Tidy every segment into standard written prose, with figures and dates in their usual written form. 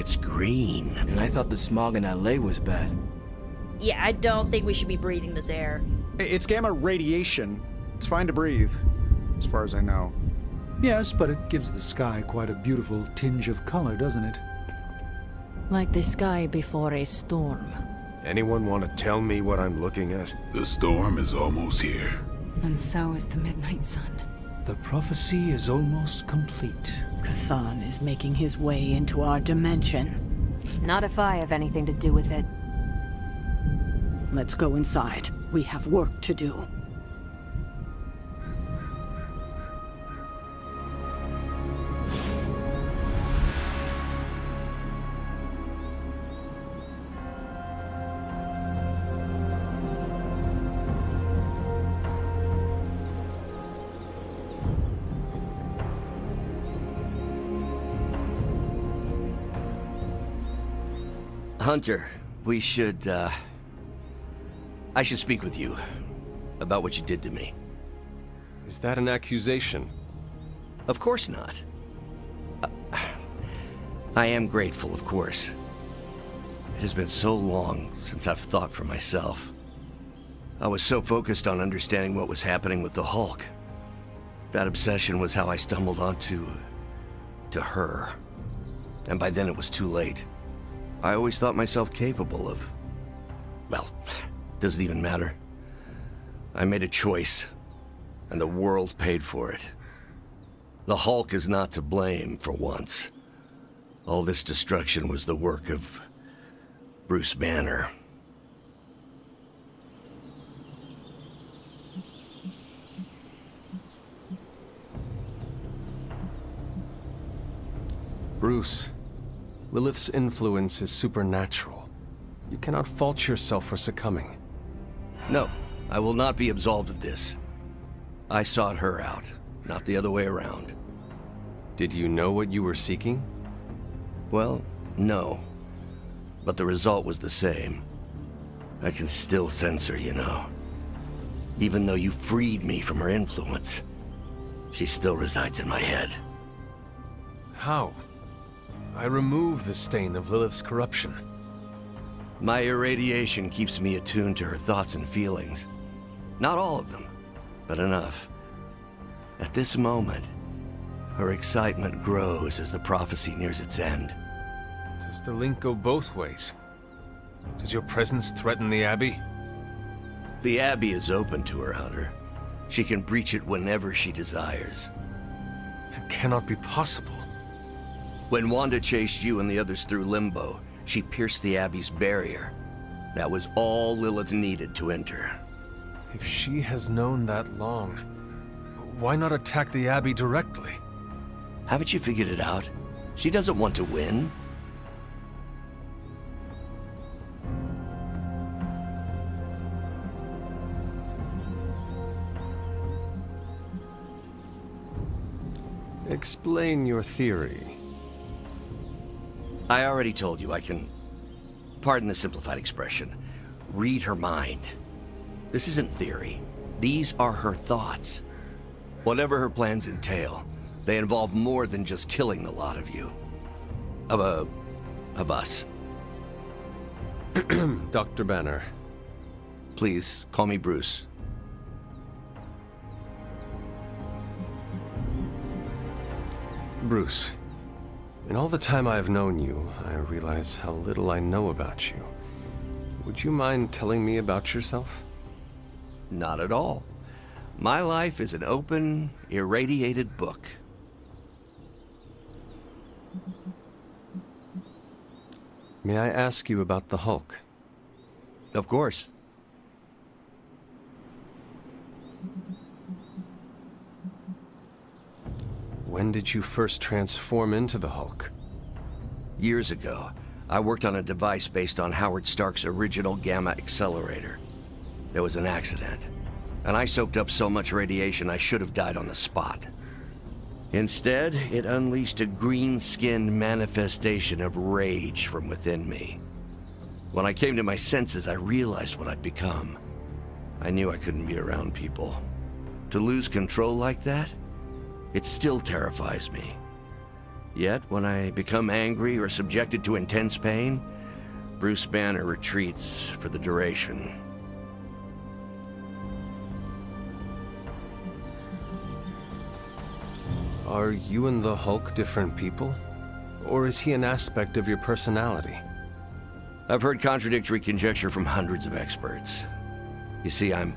It's green. And I thought the smog in LA was bad. Yeah, I don't think we should be breathing this air. It's gamma radiation. It's fine to breathe, as far as I know. Yes, but it gives the sky quite a beautiful tinge of color, doesn't it? Like the sky before a storm. Anyone want to tell me what I'm looking at? The storm is almost here. And so is the midnight sun. The prophecy is almost complete. Kathan is making his way into our dimension. Not if I have anything to do with it. Let's go inside. We have work to do. Hunter, we should, I should speak with you about what you did to me. Is that an accusation? Of course not. I am grateful, of course. It has been so long since I've thought for myself. I was so focused on understanding what was happening with the Hulk. That obsession was how I stumbled onto her. And by then it was too late. I always thought myself capable of... well, doesn't even matter. I made a choice, and the world paid for it. The Hulk is not to blame, for once. All this destruction was the work of Bruce Banner. Bruce, Lilith's influence is supernatural. You cannot fault yourself for succumbing. No, I will not be absolved of this. I sought her out, not the other way around. Did you know what you were seeking? Well, no. But the result was the same. I can still sense her, you know. Even though you freed me from her influence, she still resides in my head. How? I remove the stain of Lilith's corruption. My irradiation keeps me attuned to her thoughts and feelings. Not all of them, but enough. At this moment, her excitement grows as the prophecy nears its end. Does the link go both ways? Does your presence threaten the Abbey? The Abbey is open to her, Hunter. She can breach it whenever she desires. It cannot be possible. When Wanda chased you and the others through Limbo, she pierced the Abbey's barrier. That was all Lilith needed to enter. If she has known that long, why not attack the Abbey directly? Haven't you figured it out? She doesn't want to win. Explain your theory. I already told you I can, pardon the simplified expression, read her mind. This isn't theory. These are her thoughts. Whatever her plans entail, they involve more than just killing the lot of you. Of us. Dr. Banner. Please, call me Bruce. Bruce, in all the time I've known you, I realize how little I know about you. Would you mind telling me about yourself? Not at all. My life is an open, irradiated book. May I ask you about the Hulk? Of course. When did you first transform into the Hulk? Years ago, I worked on a device based on Howard Stark's original Gamma Accelerator. There was an accident, and I soaked up so much radiation I should have died on the spot. Instead, it unleashed a green-skinned manifestation of rage from within me. When I came to my senses, I realized what I'd become. I knew I couldn't be around people. To lose control like that? It still terrifies me. Yet, when I become angry or subjected to intense pain, Bruce Banner retreats for the duration. Are you and the Hulk different people? Or is he an aspect of your personality? I've heard contradictory conjecture from hundreds of experts. You see, I'm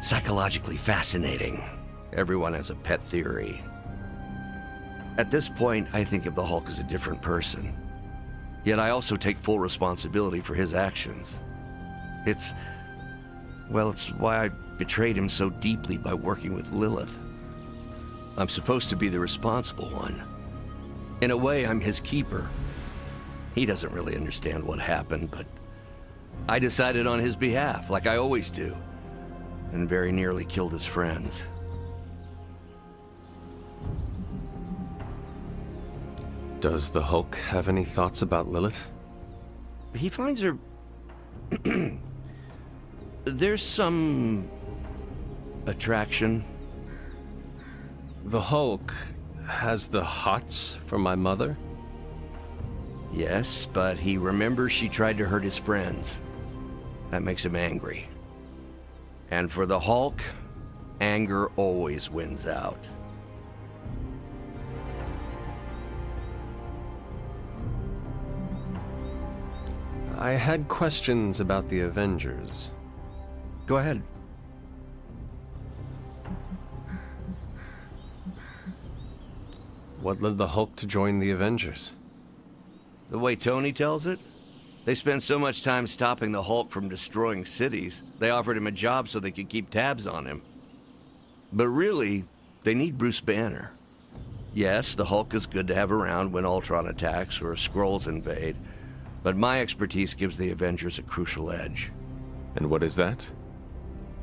psychologically fascinating. Everyone has a pet theory. At this point, I think of the Hulk as a different person. Yet I also take full responsibility for his actions. It's why I betrayed him so deeply by working with Lilith. I'm supposed to be the responsible one. In a way, I'm his keeper. He doesn't really understand what happened, but I decided on his behalf, like I always do, and very nearly killed his friends. Does the Hulk have any thoughts about Lilith? He finds her... There's some... attraction. The Hulk has the hots for my mother? Yes, but he remembers she tried to hurt his friends. That makes him angry. And for the Hulk, anger always wins out. I had questions about the Avengers. Go ahead. What led the Hulk to join the Avengers? The way Tony tells it, they spent so much time stopping the Hulk from destroying cities, they offered him a job so they could keep tabs on him. But really, they need Bruce Banner. Yes, the Hulk is good to have around when Ultron attacks or Skrulls invade, but my expertise gives the Avengers a crucial edge. And what is that?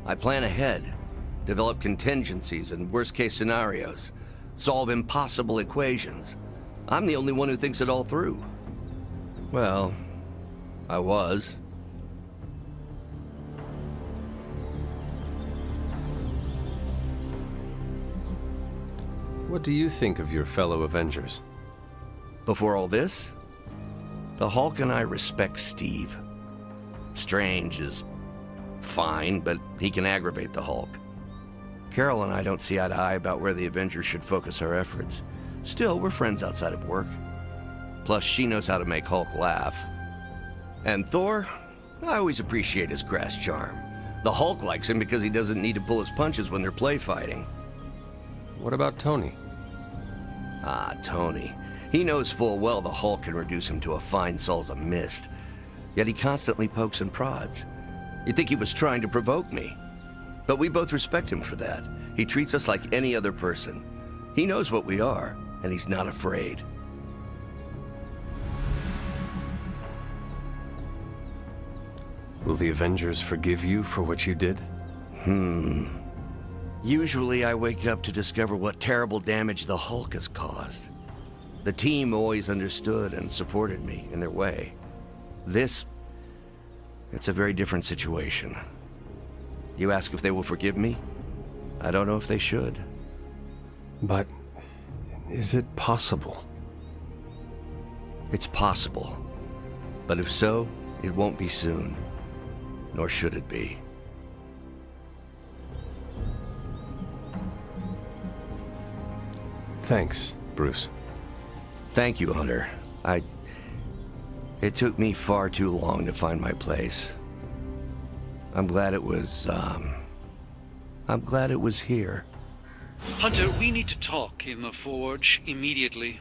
I plan ahead, develop contingencies and worst-case scenarios, solve impossible equations. I'm the only one who thinks it all through. Well, I was. What do you think of your fellow Avengers? Before all this, the Hulk and I respect Steve. Strange is fine, but he can aggravate the Hulk. Carol and I don't see eye to eye about where the Avengers should focus our efforts. Still, we're friends outside of work. Plus, she knows how to make Hulk laugh. And Thor? I always appreciate his crass charm. The Hulk likes him because he doesn't need to pull his punches when they're play fighting. What about Tony? Ah, Tony. He knows full well the Hulk can reduce him to a fine Souls of mist. Yet he constantly pokes and prods. You'd think he was trying to provoke me. But we both respect him for that. He treats us like any other person. He knows what we are, and he's not afraid. Will the Avengers forgive you for what you did? Usually I wake up to discover what terrible damage the Hulk has caused. The team always understood and supported me in their way. It's a very different situation. You ask if they will forgive me? I don't know if they should. But is it possible? It's possible. But if so, it won't be soon. Nor should it be. Thanks, Bruce. Thank you, Hunter. It took me far too long to find my place. I'm glad it was here. Hunter, we need to talk in the Forge immediately.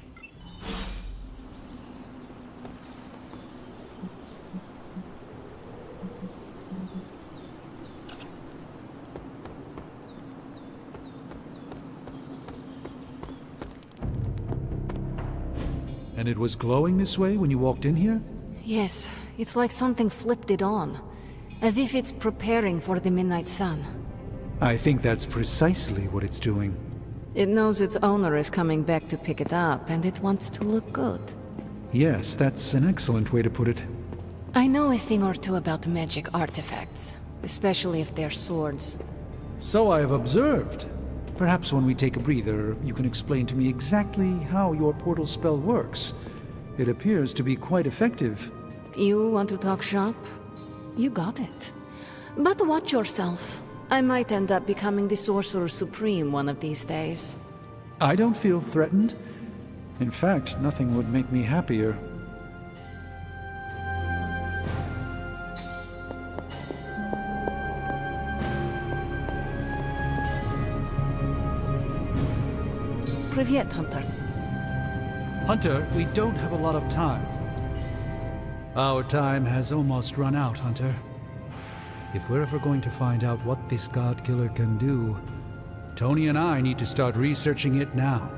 And it was glowing this way when you walked in here? Yes, it's like something flipped it on. As if it's preparing for the midnight sun. I think that's precisely what it's doing. It knows its owner is coming back to pick it up, and it wants to look good. Yes, that's an excellent way to put it. I know a thing or two about magic artifacts, especially if they're swords. So I have observed. Perhaps when we take a breather, you can explain to me exactly how your portal spell works. It appears to be quite effective. You want to talk shop? You got it. But watch yourself. I might end up becoming the Sorcerer Supreme one of these days. I don't feel threatened. In fact, nothing would make me happier. Privyet, Hunter. Hunter, we don't have a lot of time. Our time has almost run out, Hunter. If we're ever going to find out what this God Killer can do, Tony and I need to start researching it now.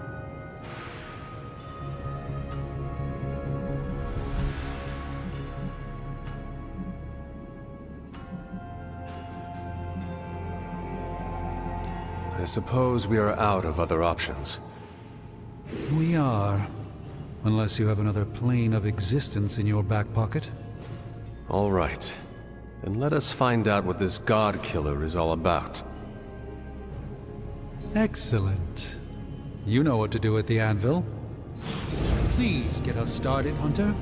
I suppose we are out of other options. We are. Unless you have another plane of existence in your back pocket. All right. Then let us find out what this God Killer is all about. Excellent. You know what to do at the anvil. Please get us started, Hunter.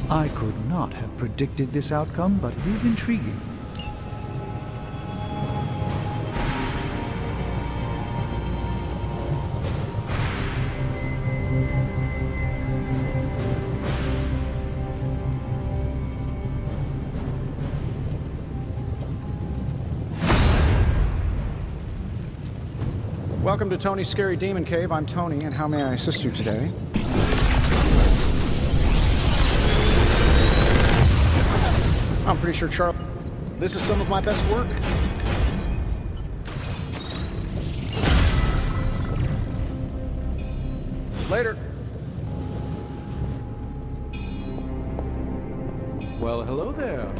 I could not have predicted this outcome, but it is intriguing. Welcome to Tony's Scary Demon Cave. I'm Tony, and how may I assist you today? I'm pretty sure, Charlie, this is some of my best work. Later. Well, hello there.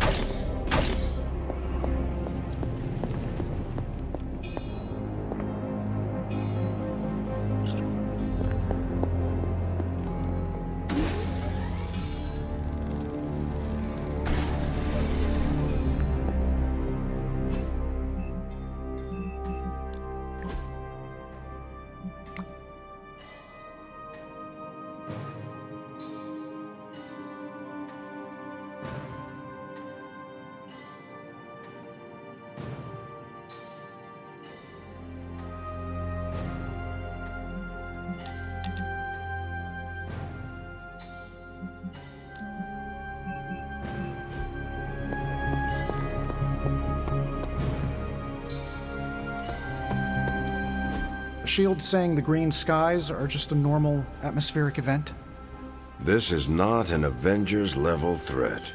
Shield saying the green skies are just a normal atmospheric event? This is not an Avengers-level threat.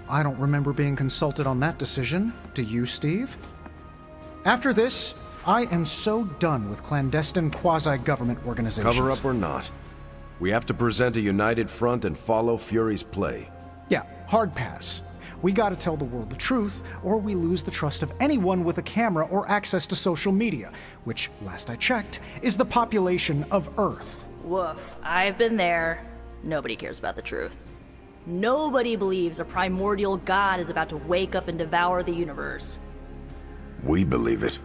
I don't remember being consulted on that decision. Do you, Steve? After this, I am so done with clandestine quasi-government organizations. Cover up or not, we have to present a united front and follow Fury's play. Yeah, hard pass. We gotta tell the world the truth, or we lose the trust of anyone with a camera or access to social media, which, last I checked, is the population of Earth. Woof. I've been there. Nobody cares about the truth. Nobody believes a primordial god is about to wake up and devour the universe. We believe it.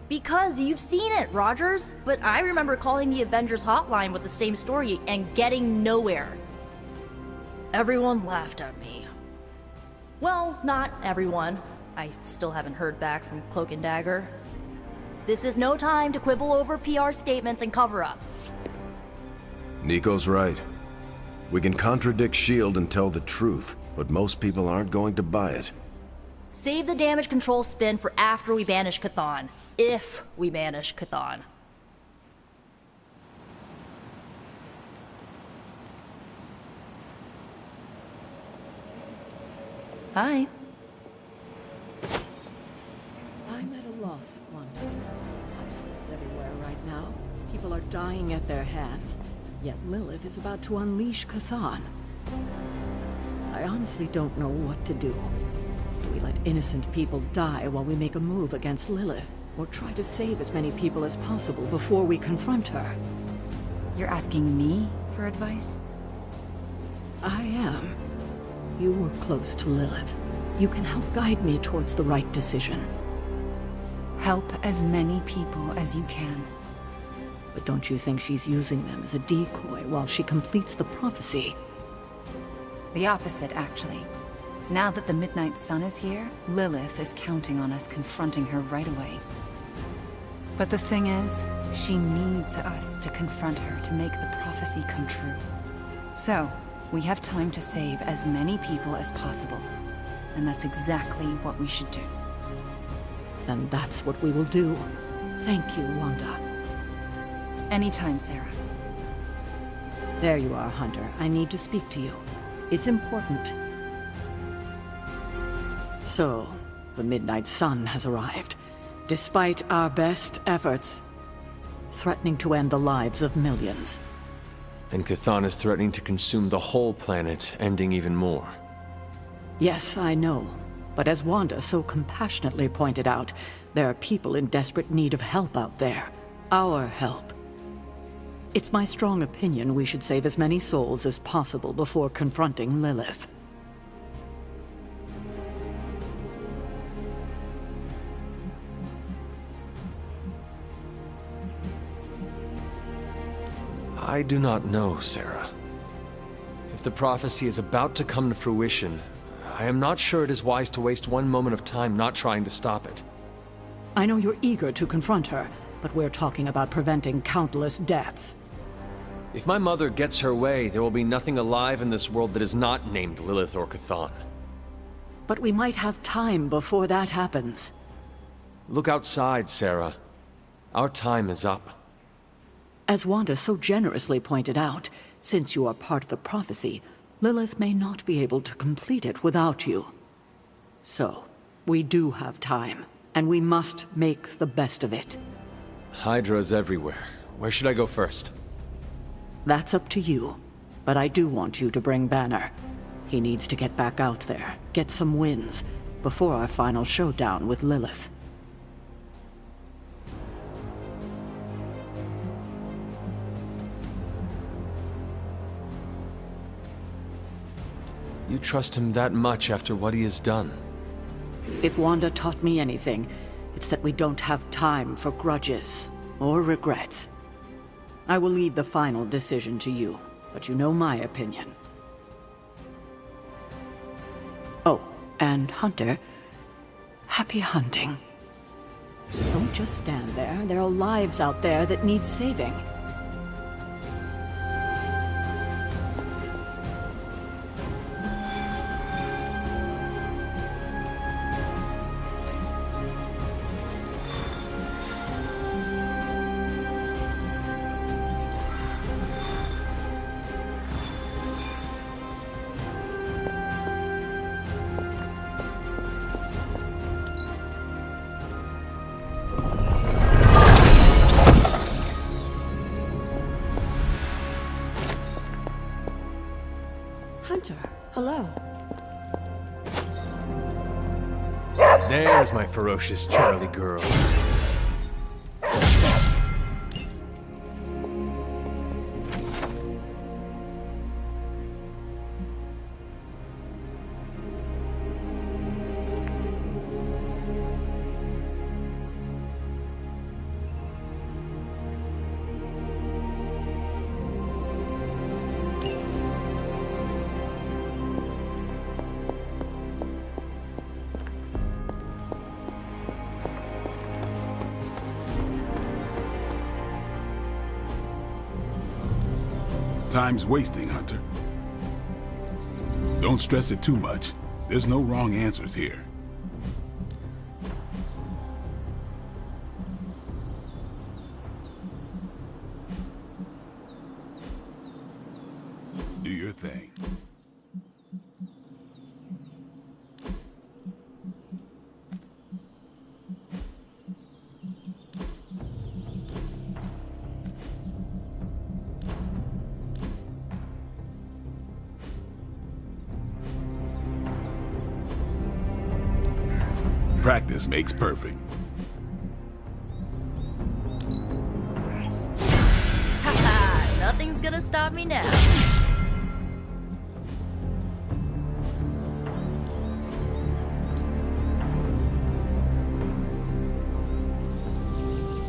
Because you've seen it, Rogers. But I remember calling the Avengers hotline with the same story and getting nowhere. Everyone laughed at me. Well, not everyone. I still haven't heard back from Cloak and Dagger. This is no time to quibble over PR statements and cover-ups. Nico's right. We can contradict S.H.I.E.L.D. and tell the truth, but most people aren't going to buy it. Save the damage control spin for after we banish Chthon. If we banish Chthon. Hi. I'm at a loss, Wanda. Conflicts everywhere right now. People are dying at their hands. Yet Lilith is about to unleash Chthon. I honestly don't know what to do. Do we let innocent people die while we make a move against Lilith? Or try to save as many people as possible before we confront her? You're asking me for advice? I am. You were close to Lilith. You can help guide me towards the right decision. Help as many people as you can. But don't you think she's using them as a decoy while she completes the prophecy? The opposite, actually. Now that the Midnight Sun is here, Lilith is counting on us confronting her right away. But the thing is, she needs us to confront her to make the prophecy come true. So, we have time to save as many people as possible. And that's exactly what we should do. Then that's what we will do. Thank you, Wanda. Anytime, Sarah. There you are, Hunter. I need to speak to you. It's important. So, the Midnight Sun has arrived. Despite our best efforts, threatening to end the lives of millions. And Chthon is threatening to consume the whole planet, ending even more. Yes, I know. But as Wanda so compassionately pointed out, there are people in desperate need of help out there. Our help. It's my strong opinion we should save as many souls as possible before confronting Lilith. I do not know, Sarah. If the prophecy is about to come to fruition, I am not sure it is wise to waste one moment of time not trying to stop it. I know you're eager to confront her, but we're talking about preventing countless deaths. If my mother gets her way, there will be nothing alive in this world that is not named Lilith or Chthon. But we might have time before that happens. Look outside, Sarah. Our time is up. As Wanda so generously pointed out, since you are part of the prophecy, Lilith may not be able to complete it without you. So, we do have time, and we must make the best of it. Hydra's everywhere. Where should I go first? That's up to you, but I do want you to bring Banner. He needs to get back out there, get some wins, before our final showdown with Lilith. You trust him that much after what he has done? If Wanda taught me anything, it's that we don't have time for grudges or regrets. I will leave the final decision to you, but you know my opinion. Oh, and Hunter, happy hunting. Don't just stand there. There are lives out there that need saving. Hunter, hello. There's my ferocious Charlie girl. Time's wasting, Hunter. Don't stress it too much. There's no wrong answers here. Do your thing. Practice makes perfect. Haha, nothing's gonna stop me now.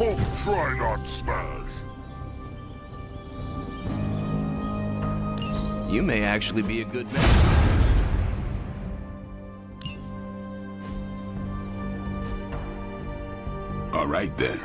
Hulk try not smash. You may actually be a good man. All right then.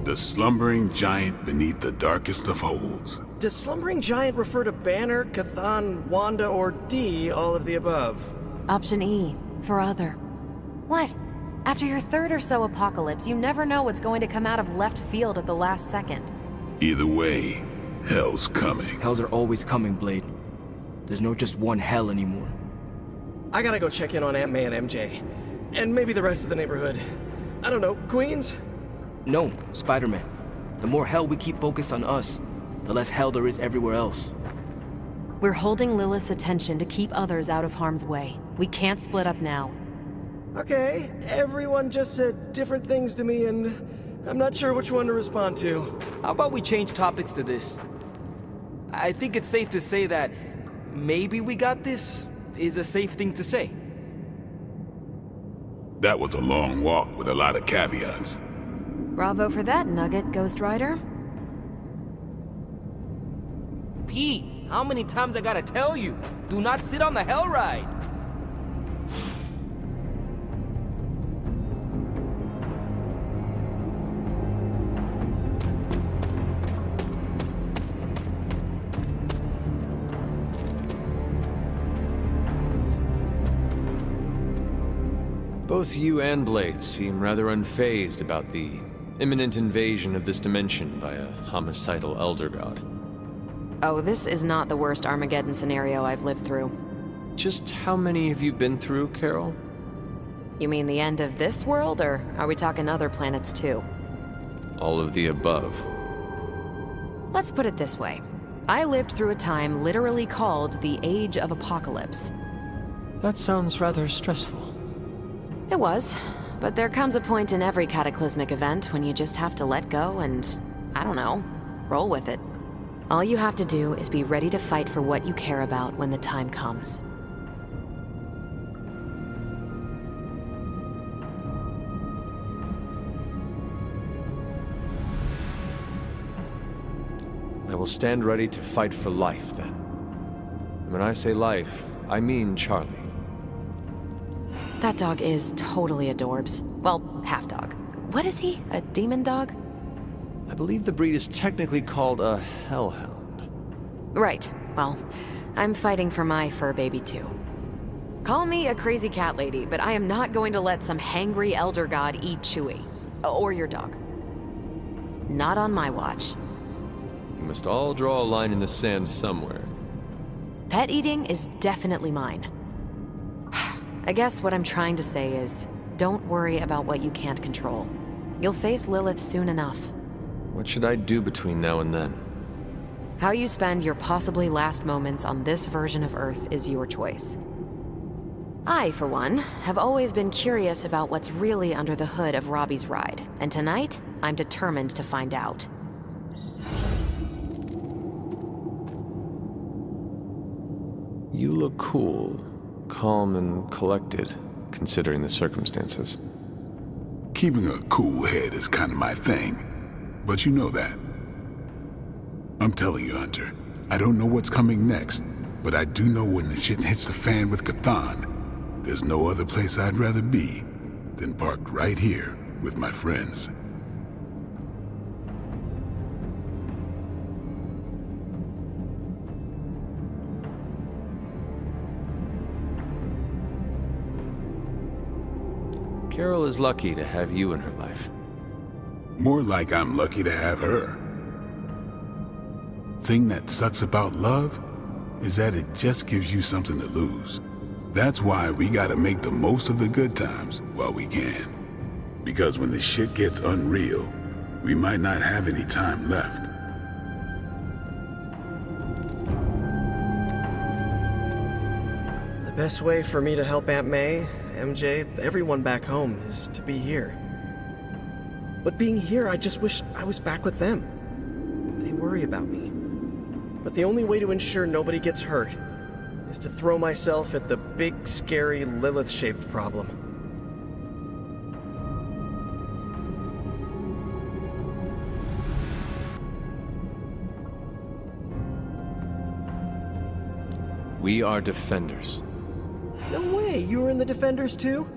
The slumbering giant beneath the darkest of holds. Does slumbering giant refer to Banner, Cathan, Wanda, or D, all of the above? Option E, for other. What? After your third or so apocalypse, you never know what's going to come out of left field at the last second. Either way, hell's coming. Hells are always coming, Blade. There's no just one hell anymore. I gotta go check in on Aunt May and MJ. And maybe the rest of the neighborhood. I don't know, Queens? No, Spider-Man. The more hell we keep focused on us, the less hell there is everywhere else. We're holding Lilith's attention to keep others out of harm's way. We can't split up now. Okay, everyone just said different things to me and I'm not sure which one to respond to. How about we change topics to this? I think it's safe to say that maybe we got this is a safe thing to say. That was a long walk with a lot of caveats. Bravo for that nugget, Ghost Rider. Pete, how many times I gotta tell you? Do not sit on the hell ride! Both you and Blade seem rather unfazed about the imminent invasion of this dimension by a homicidal Elder God. Oh, this is not the worst Armageddon scenario I've lived through. Just how many have you been through, Carol? You mean the end of this world, or are we talking other planets too? All of the above. Let's put it this way. I lived through a time literally called the Age of Apocalypse. That sounds rather stressful. It was, but there comes a point in every cataclysmic event when you just have to let go and, I don't know, roll with it. All you have to do is be ready to fight for what you care about when the time comes. I will stand ready to fight for life, then. When I say life, I mean Charlie. That dog is totally adorbs. Well, half dog. What is he? A demon dog? I believe the breed is technically called a hellhound. Right. Well, I'm fighting for my fur baby too. Call me a crazy cat lady, but I am not going to let some hangry elder god eat Chewie. Or your dog. Not on my watch. We must all draw a line in the sand somewhere. Pet eating is definitely mine. I guess what I'm trying to say is, don't worry about what you can't control. You'll face Lilith soon enough. What should I do between now and then? How you spend your possibly last moments on this version of Earth is your choice. I, for one, have always been curious about what's really under the hood of Robbie's ride, and tonight, I'm determined to find out. You look cool, calm and collected, considering the circumstances. Keeping a cool head is kind of my thing, but you know that. I'm telling you, Hunter, I don't know what's coming next, but I do know when the shit hits the fan with Cathan, there's no other place I'd rather be than parked right here with my friends. Carol is lucky to have you in her life. More like I'm lucky to have her. Thing that sucks about love is that it just gives you something to lose. That's why we gotta make the most of the good times while we can. Because when the shit gets unreal, we might not have any time left. The best way for me to help Aunt May, MJ, everyone back home is to be here. But being here, I just wish I was back with them. They worry about me. But the only way to ensure nobody gets hurt is to throw myself at the big, scary, Lilith-shaped problem. We are Defenders. No way, you were in the Defenders too?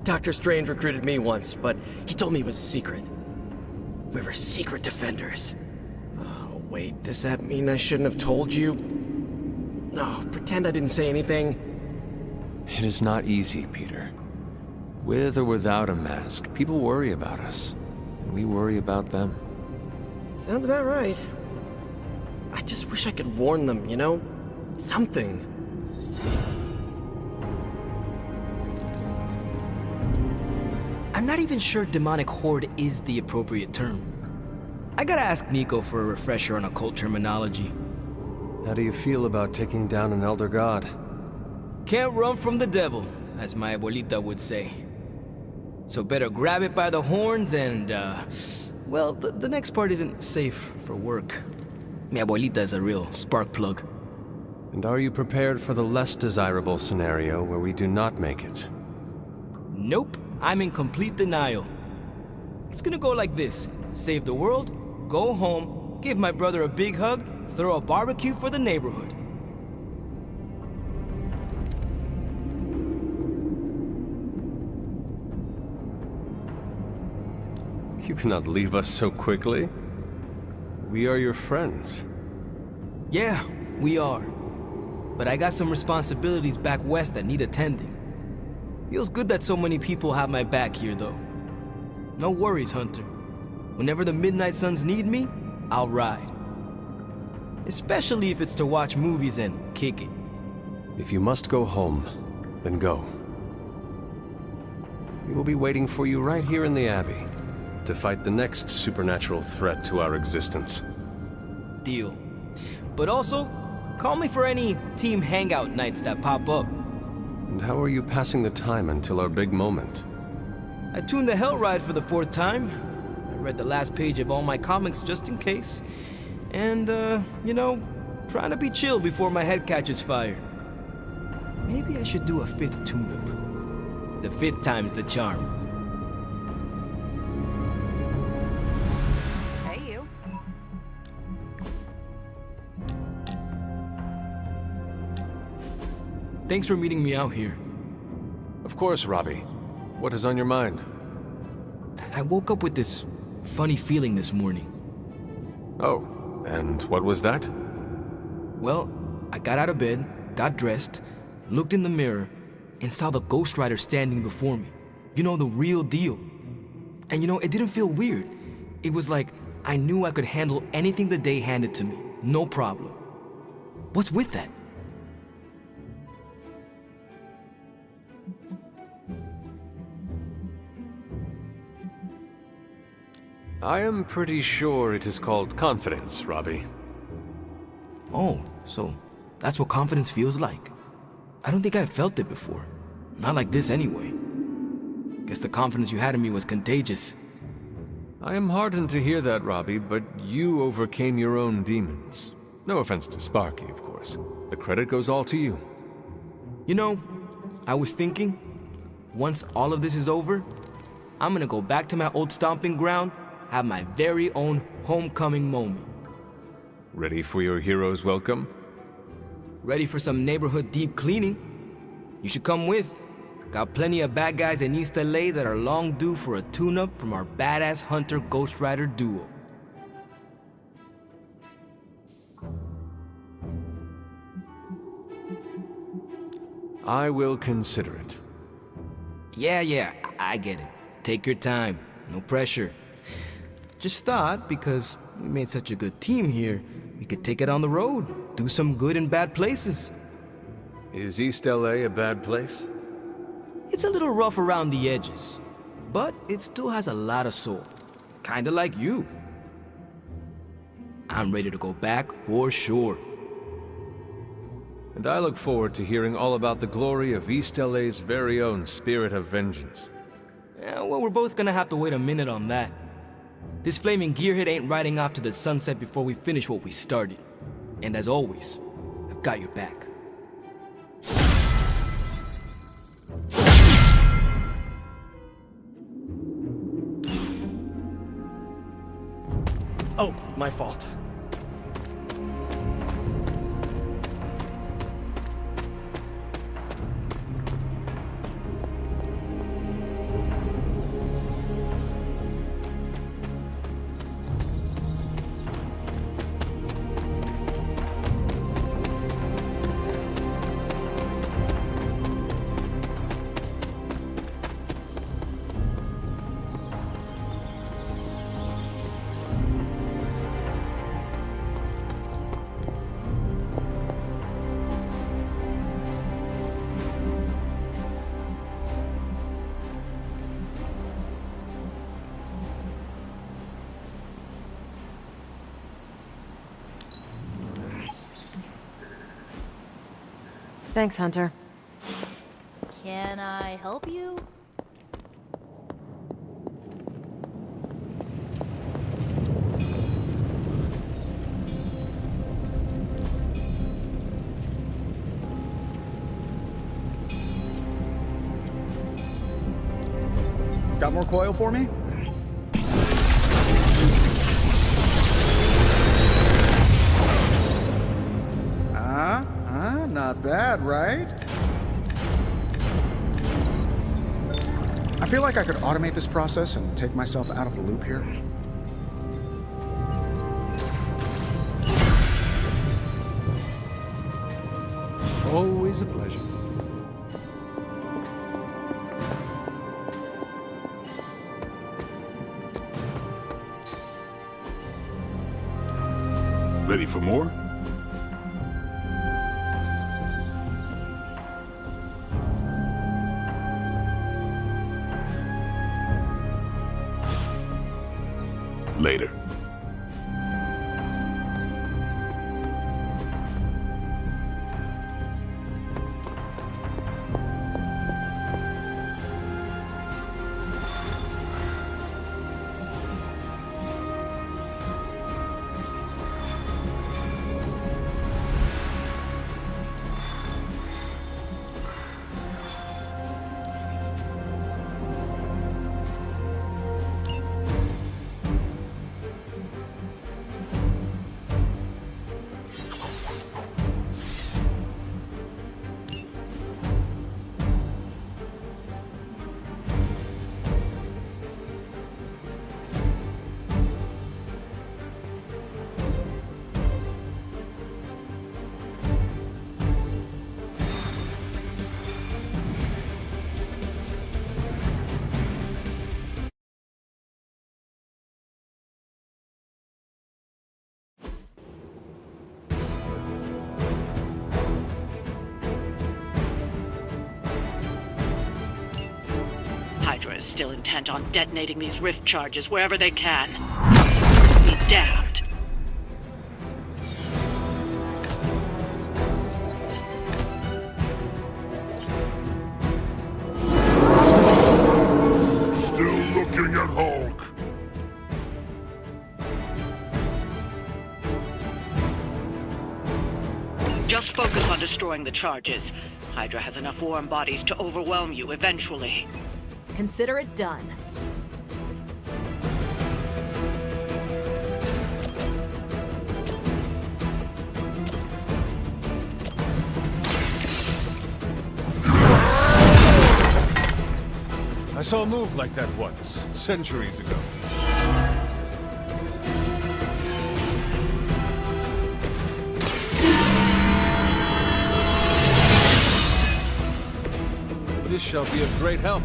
Dr. Strange recruited me once, but he told me it was a secret. We were secret Defenders. Oh, wait, does that mean I shouldn't have told you? No, pretend I didn't say anything. It is not easy, Peter. With or without a mask, people worry about us, and we worry about them. Sounds about right. I just wish I could warn them, you know? Something. I'm not even sure demonic horde is the appropriate term. I gotta ask Nico for a refresher on occult terminology. How do you feel about taking down an elder god? Can't run from the devil, as my abuelita would say. So better grab it by the horns and, well, the next part isn't safe for work. Mi abuelita is a real spark plug. And are you prepared for the less desirable scenario where we do not make it? Nope, I'm in complete denial. It's gonna go like this. Save the world, go home, give my brother a big hug, throw a barbecue for the neighborhood. You cannot leave us so quickly. We are your friends. Yeah, we are. But I got some responsibilities back west that need attending. Feels good that so many people have my back here, though. No worries, Hunter. Whenever the Midnight Suns need me, I'll ride. Especially if it's to watch movies and kick it. If you must go home, then go. We will be waiting for you right here in the Abbey to fight the next supernatural threat to our existence. Deal. But also, call me for any team hangout nights that pop up. And how are you passing the time until our big moment? I tuned the Hell Ride for the 4th time. I read the last page of all my comics just in case. And, you know, trying to be chill before my head catches fire. Maybe I should do a 5th tune-up. The 5th time's the charm. Hey, you. Thanks for meeting me out here. Of course, Robbie. What is on your mind? I woke up with this funny feeling this morning. Oh, and what was that? Well, I got out of bed, got dressed, looked in the mirror, and saw the Ghost Rider standing before me. You know, the real deal. And you know, it didn't feel weird. It was like I knew I could handle anything the day handed to me. No problem. What's with that? I am pretty sure it is called confidence, Robbie. Oh, so that's what confidence feels like. I don't think I've felt it before. Not like this anyway. Guess the confidence you had in me was contagious. I am heartened to hear that, Robbie, but you overcame your own demons. No offense to Sparky, of course. The credit goes all to you. You know, I was thinking, once all of this is over, I'm gonna go back to my old stomping ground, have my very own homecoming moment. Ready for your hero's welcome? Ready for some neighborhood deep cleaning? You should come with. Got plenty of bad guys in East LA that are long due for a tune-up from our badass Hunter Ghost Rider duo. I will consider it. Yeah, I get it. Take your time. No pressure. Just thought, because we made such a good team here, we could take it on the road. Do some good in bad places. Is East LA a bad place? It's a little rough around the edges, but it still has a lot of soul. Kinda like you. I'm ready to go back for sure. And I look forward to hearing all about the glory of East LA's very own Spirit of Vengeance. Yeah, well, we're both gonna have to wait a minute on that. This flaming gearhead ain't riding off to the sunset before we finish what we started. And as always, I've got your back. Oh, my fault. Thanks, Hunter. Can I help you? Got more coil for me? Not bad, right? I feel like I could automate this process and take myself out of the loop here. Always a pleasure. Ready for more? Later. Hydra is still intent on detonating these rift charges wherever they can. Be damned. Still looking at Hulk. Just focus on destroying the charges. Hydra has enough warm bodies to overwhelm you eventually. Consider it done. I saw a move like that once, centuries ago. This shall be of great help.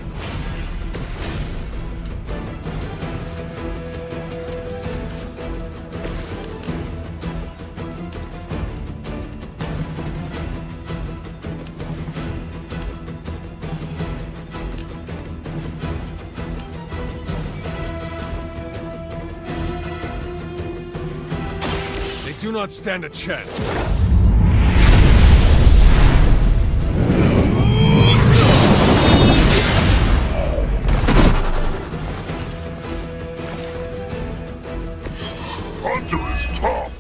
do not stand a chance. Hunter is tough.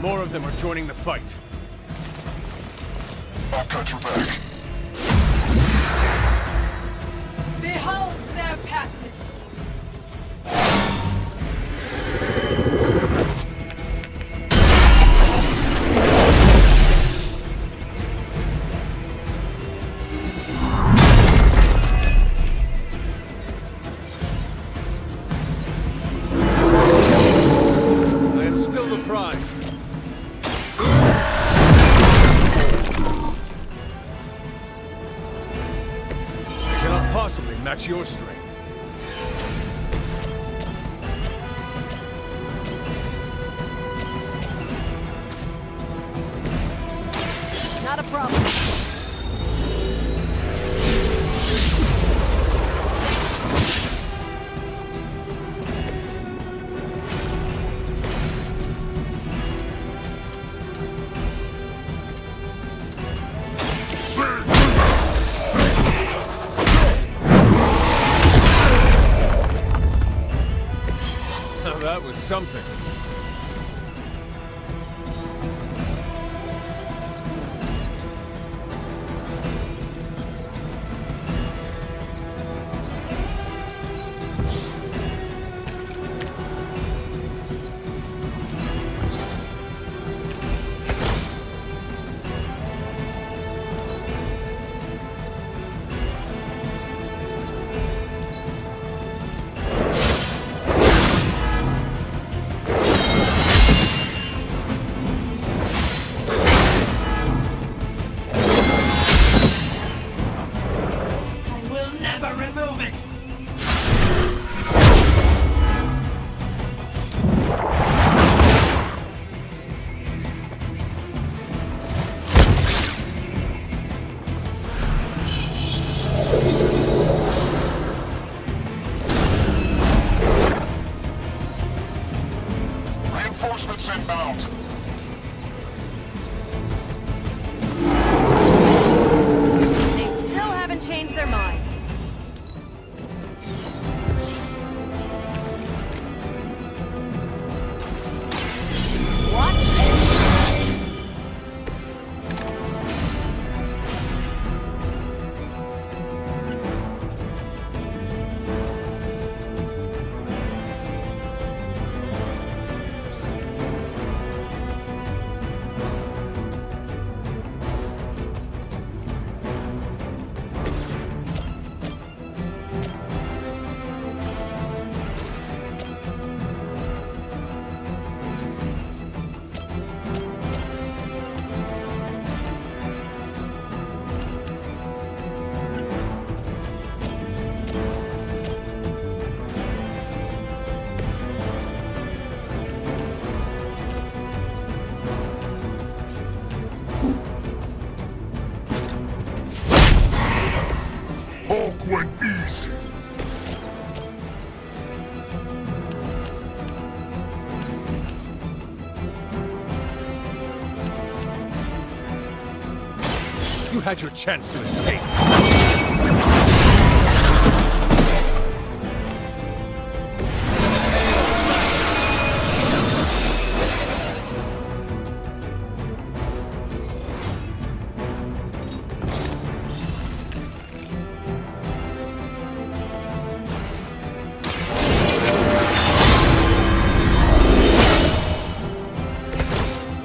More of them are joining the fight. I'll cut your back. Behold their passage! I am still the prize. I cannot possibly match your strength. Not a problem. Now that was something. I will never remove it! Reinforcements inbound. They still haven't changed their minds. Watch this! Hulk went easy. You had your chance to escape.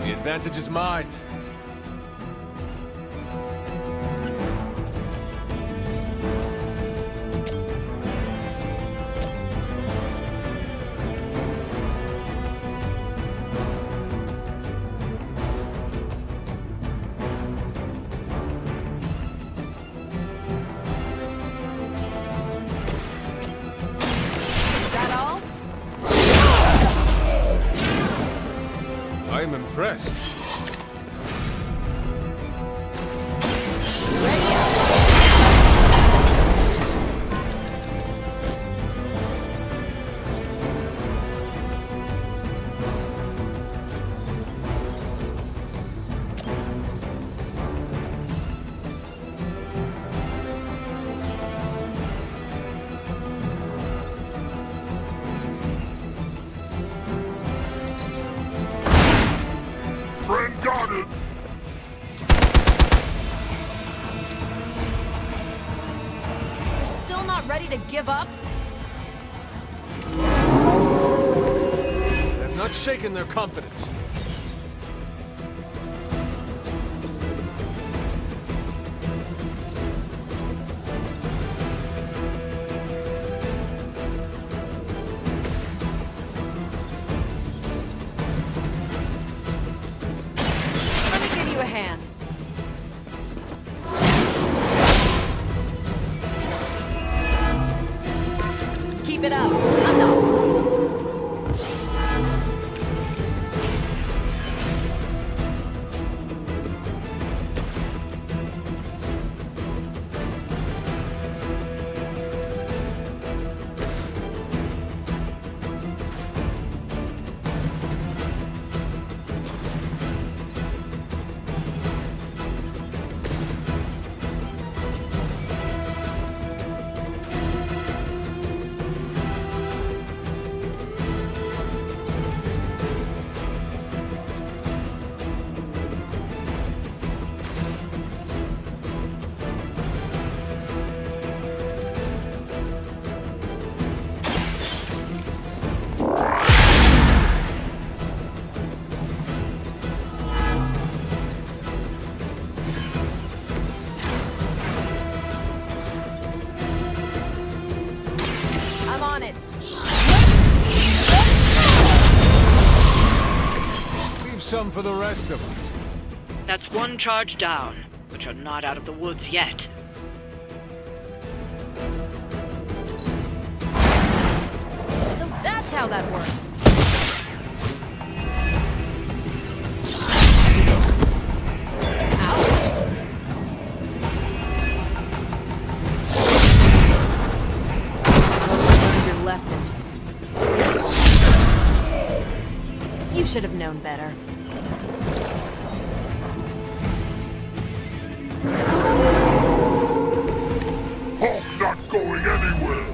The advantage is mine. I'm impressed. Friend got it! You're still not ready to give up? They have not shaken their confidence. Let me give you a hand. Keep it up. I'm not. I'm on it. Leave some for the rest of us. That's one charge down, but you're not out of the woods yet. So that's how that works. Learn your lesson. You should have known better. Hulk not going anywhere!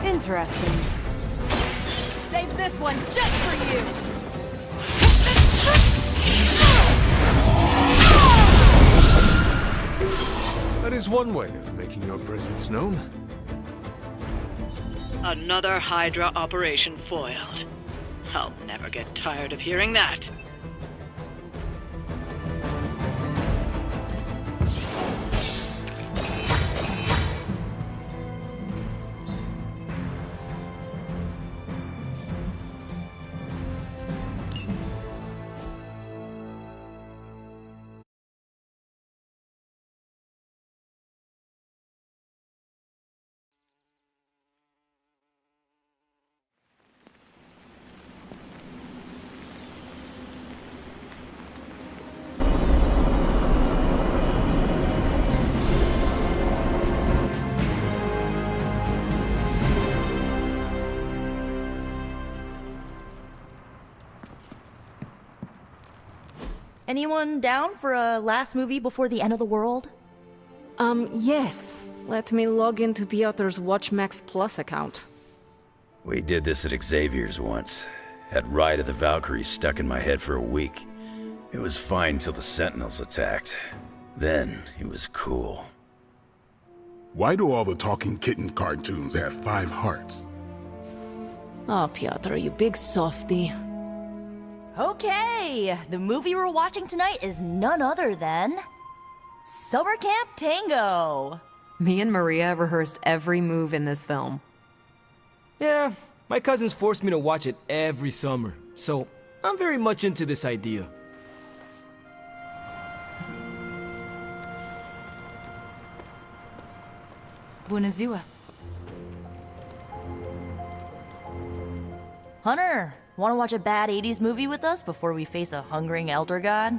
Interesting. Save this one just for you! That is one way of making your presence known. Another Hydra operation foiled. I'll never get tired of hearing that. Anyone down for a last movie before the end of the world? Yes. Let me log into Piotr's WatchMax Plus account. We did this at Xavier's once. Had Ride of the Valkyries stuck in my head for a week. It was fine till the Sentinels attacked. Then it was cool. Why do all the talking kitten cartoons have 5 hearts? Oh, Piotr, you big softy. Okay, the movie we're watching tonight is none other than Summer Camp Tango. Me and Maria rehearsed every move in this film. Yeah, my cousins forced me to watch it every summer, so I'm very much into this idea. Bună ziua. Hunter, want to watch a bad 80s movie with us before we face a hungering elder god?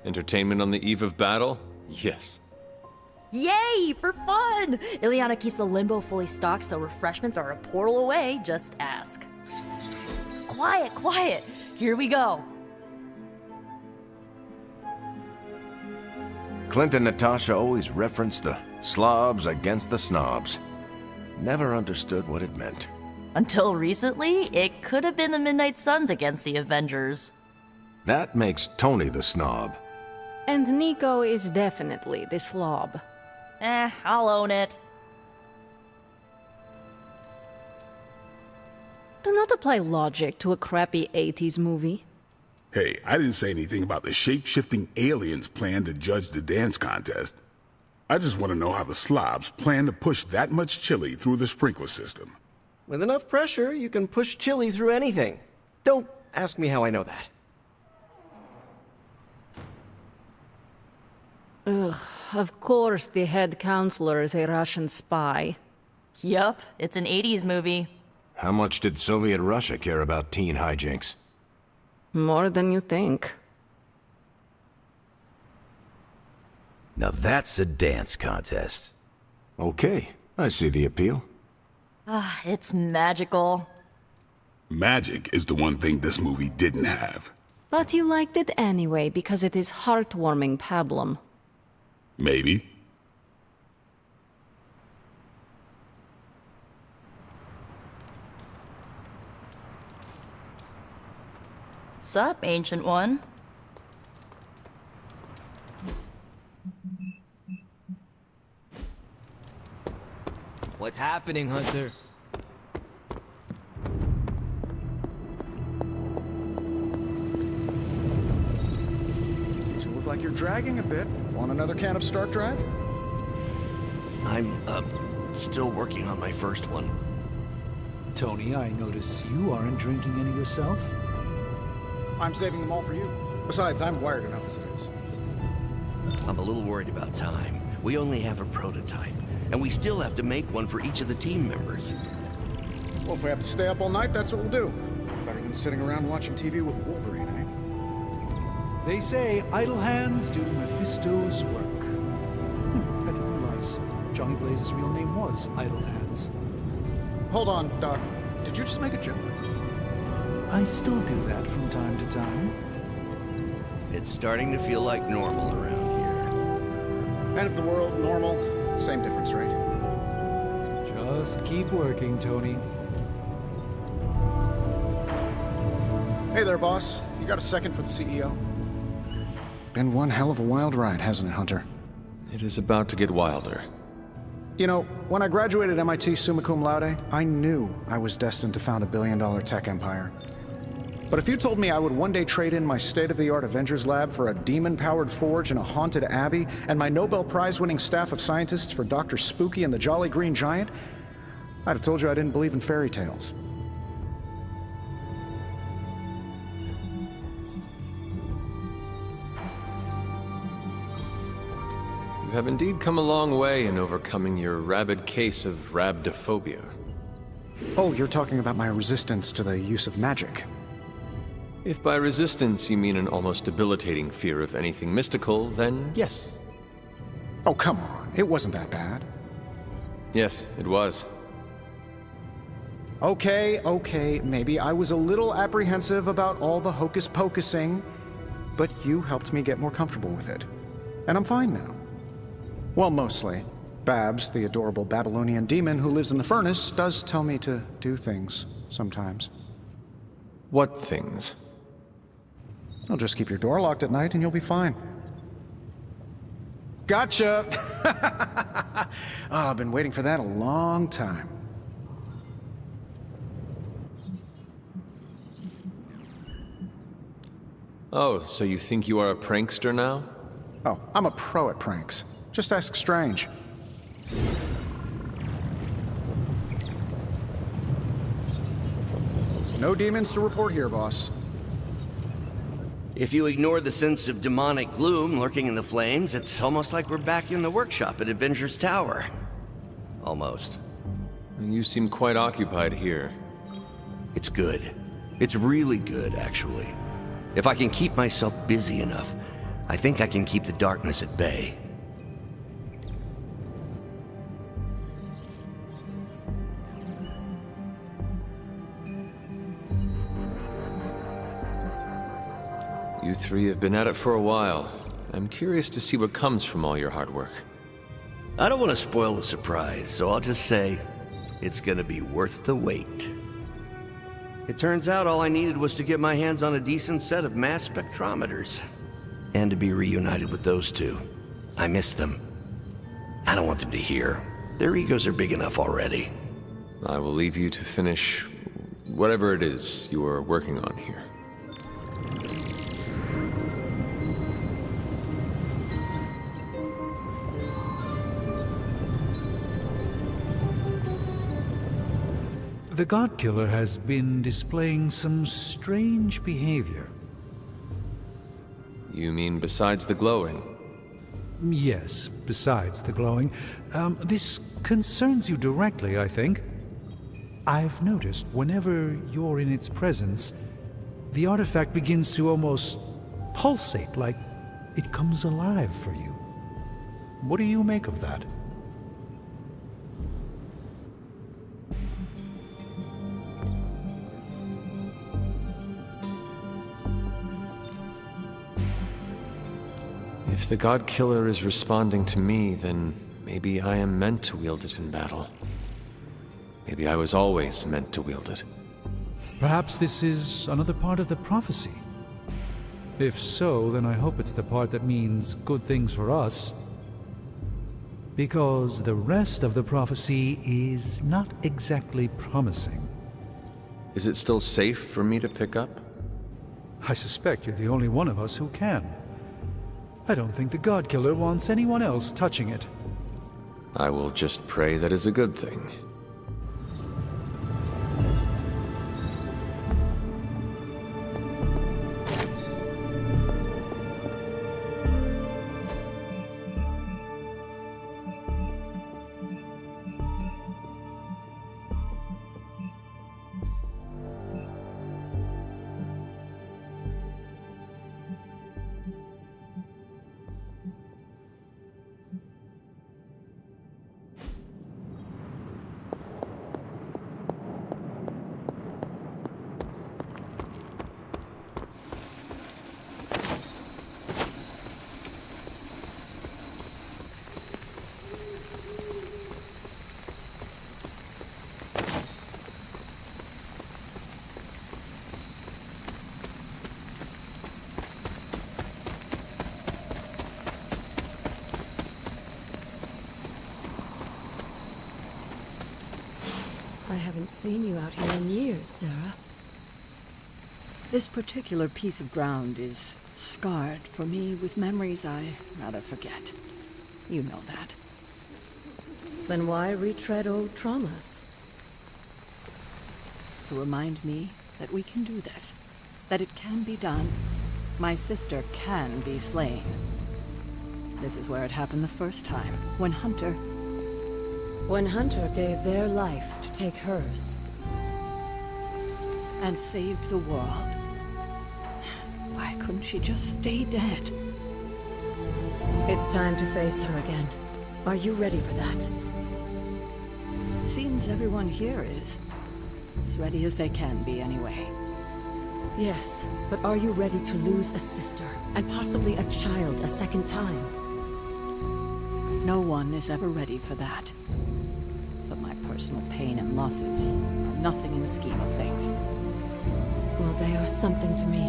Entertainment on the eve of battle? Yes. Yay, for fun! Ileana keeps a limbo fully stocked, so refreshments are a portal away, just ask. Quiet, quiet! Here we go. Clint and Natasha always referenced the slobs against the snobs. Never understood what it meant. Until recently, it could have been the Midnight Suns against the Avengers. That makes Tony the snob. And Nico is definitely the slob. I'll own it. Do not apply logic to a crappy 80s movie. Hey, I didn't say anything about the shape-shifting aliens' plan to judge the dance contest. I just want to know how the slobs plan to push that much chili through the sprinkler system. With enough pressure, you can push chili through anything. Don't ask me how I know that. Ugh, of course the head counselor is a Russian spy. Yup, it's an 80s movie. How much did Soviet Russia care about teen hijinks? More than you think. Now that's a dance contest. Okay, I see the appeal. It's magical. Magic is the one thing this movie didn't have. But you liked it anyway because it is heartwarming pablum. Maybe. Sup, Ancient One? What's happening, Hunter? You look like you're dragging a bit. Want another can of Start Drive? I'm, still working on my first one. Tony, I notice you aren't drinking any yourself. I'm saving them all for you. Besides, I'm wired enough as it is. I'm a little worried about time. We only have a prototype, and we still have to make one for each of the team members. Well, if we have to stay up all night, that's what we'll do. Better than sitting around watching TV with Wolverine, eh? They say idle hands do Mephisto's work. I didn't realize Johnny Blaze's real name was Idle Hands. Hold on, Doc. Did you just make a joke? I still do that from time to time. It's starting to feel like normal around here. End of the world, normal, same difference, right? Just keep working, Tony. Hey there, boss. You got a second for the CEO? Been one hell of a wild ride, hasn't it, Hunter? It is about to get wilder. You know, when I graduated MIT summa cum laude, I knew I was destined to found a billion-dollar tech empire. But if you told me I would one day trade in my state-of-the-art Avengers lab for a demon-powered forge in a haunted abbey and my Nobel Prize-winning staff of scientists for Dr. Spooky and the Jolly Green Giant, I'd have told you I didn't believe in fairy tales. You have indeed come a long way in overcoming your rabid case of rhabdophobia. Oh, you're talking about my resistance to the use of magic. If by resistance you mean an almost debilitating fear of anything mystical, then yes. Oh, come on. It wasn't that bad. Yes, it was. Okay, maybe I was a little apprehensive about all the hocus-pocusing. but you helped me get more comfortable with it. And I'm fine now. Well, mostly. Babs, the adorable Babylonian demon who lives in the furnace, does tell me to do things sometimes. What things? I'll just keep your door locked at night and you'll be fine. Gotcha! Oh, I've been waiting for that a long time. Oh, so you think you are a prankster now? Oh, I'm a pro at pranks. Just ask Strange. No demons to report here, boss. If you ignore the sense of demonic gloom lurking in the flames, it's almost like we're back in the workshop at Avengers Tower. Almost. You seem quite occupied here. It's good. It's really good, actually. If I can keep myself busy enough, I think I can keep the darkness at bay. You three have been at it for a while. I'm curious to see what comes from all your hard work. I don't want to spoil the surprise, so I'll just say it's gonna be worth the wait. It turns out all I needed was to get my hands on a decent set of mass spectrometers. And to be reunited with those two. I miss them. I don't want them to hear. Their egos are big enough already. I will leave you to finish whatever it is you are working on here. The God Killer has been displaying some strange behavior. You mean besides the glowing? Yes, besides the glowing. This concerns you directly, I think. I've noticed whenever you're in its presence, the artifact begins to almost pulsate, like it comes alive for you. What do you make of that? If the God Killer is responding to me, then maybe I am meant to wield it in battle. Maybe I was always meant to wield it. Perhaps this is another part of the prophecy. If so, then I hope it's the part that means good things for us. Because the rest of the prophecy is not exactly promising. Is it still safe for me to pick up? I suspect you're the only one of us who can. I don't think the God Killer wants anyone else touching it. I will just pray that is a good thing. I haven't seen you out here in years, Sarah. This particular piece of ground is scarred for me with memories I rather forget. You know that. Then why retread old traumas? To remind me that we can do this. That it can be done. My sister can be slain. This is where it happened the first time, when Hunter gave their life to take hers. And saved the world. Why couldn't she just stay dead? It's time to face her again. Are you ready for that? Seems everyone here is. As ready as they can be, anyway. Yes, but are you ready to lose a sister, and possibly a child a second time? No one is ever ready for that. But my personal pain and losses are nothing in the scheme of things. Well, they are something to me.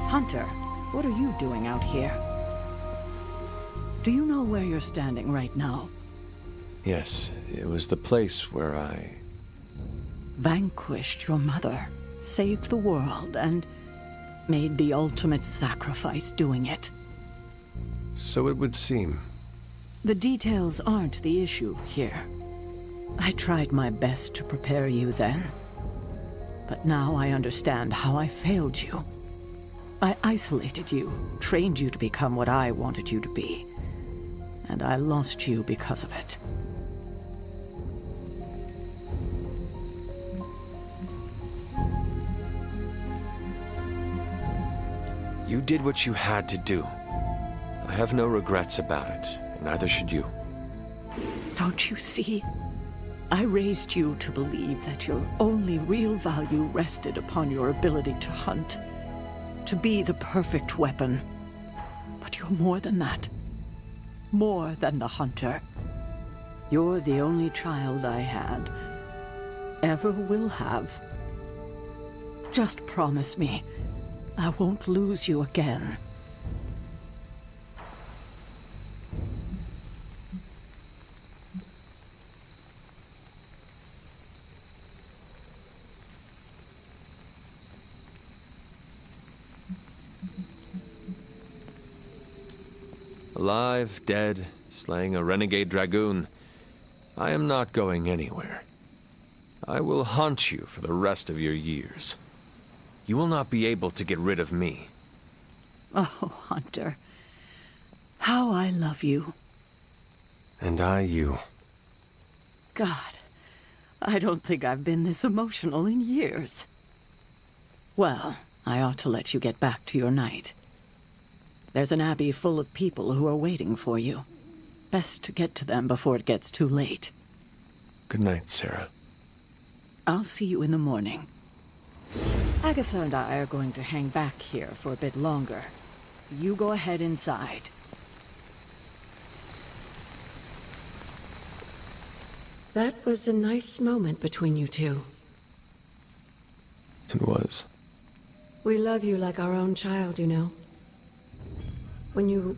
Hunter, what are you doing out here? Do you know where you're standing right now? Yes, it was the place where I... Vanquished your mother, saved the world, and made the ultimate sacrifice doing it. So it would seem. The details aren't the issue here. I tried my best to prepare you then. But now I understand how I failed you. I isolated you, trained you to become what I wanted you to be. And I lost you because of it. You did what you had to do. I have no regrets about it, and neither should you. Don't you see? I raised you to believe that your only real value rested upon your ability to hunt, to be the perfect weapon. But you're more than that. More than the hunter. You're the only child I had, ever will have. Just promise me, I won't lose you again. Alive, dead, slaying a renegade dragoon. I am not going anywhere. I will haunt you for the rest of your years. You will not be able to get rid of me. Oh, Hunter. How I love you. And I you. God, I don't think I've been this emotional in years. Well, I ought to let you get back to your night. There's an abbey full of people who are waiting for you. Best to get to them before it gets too late. Good night, Sarah. I'll see you in the morning. Agatha and I are going to hang back here for a bit longer. You go ahead inside. That was a nice moment between you two. It was. We love you like our own child, you know. When you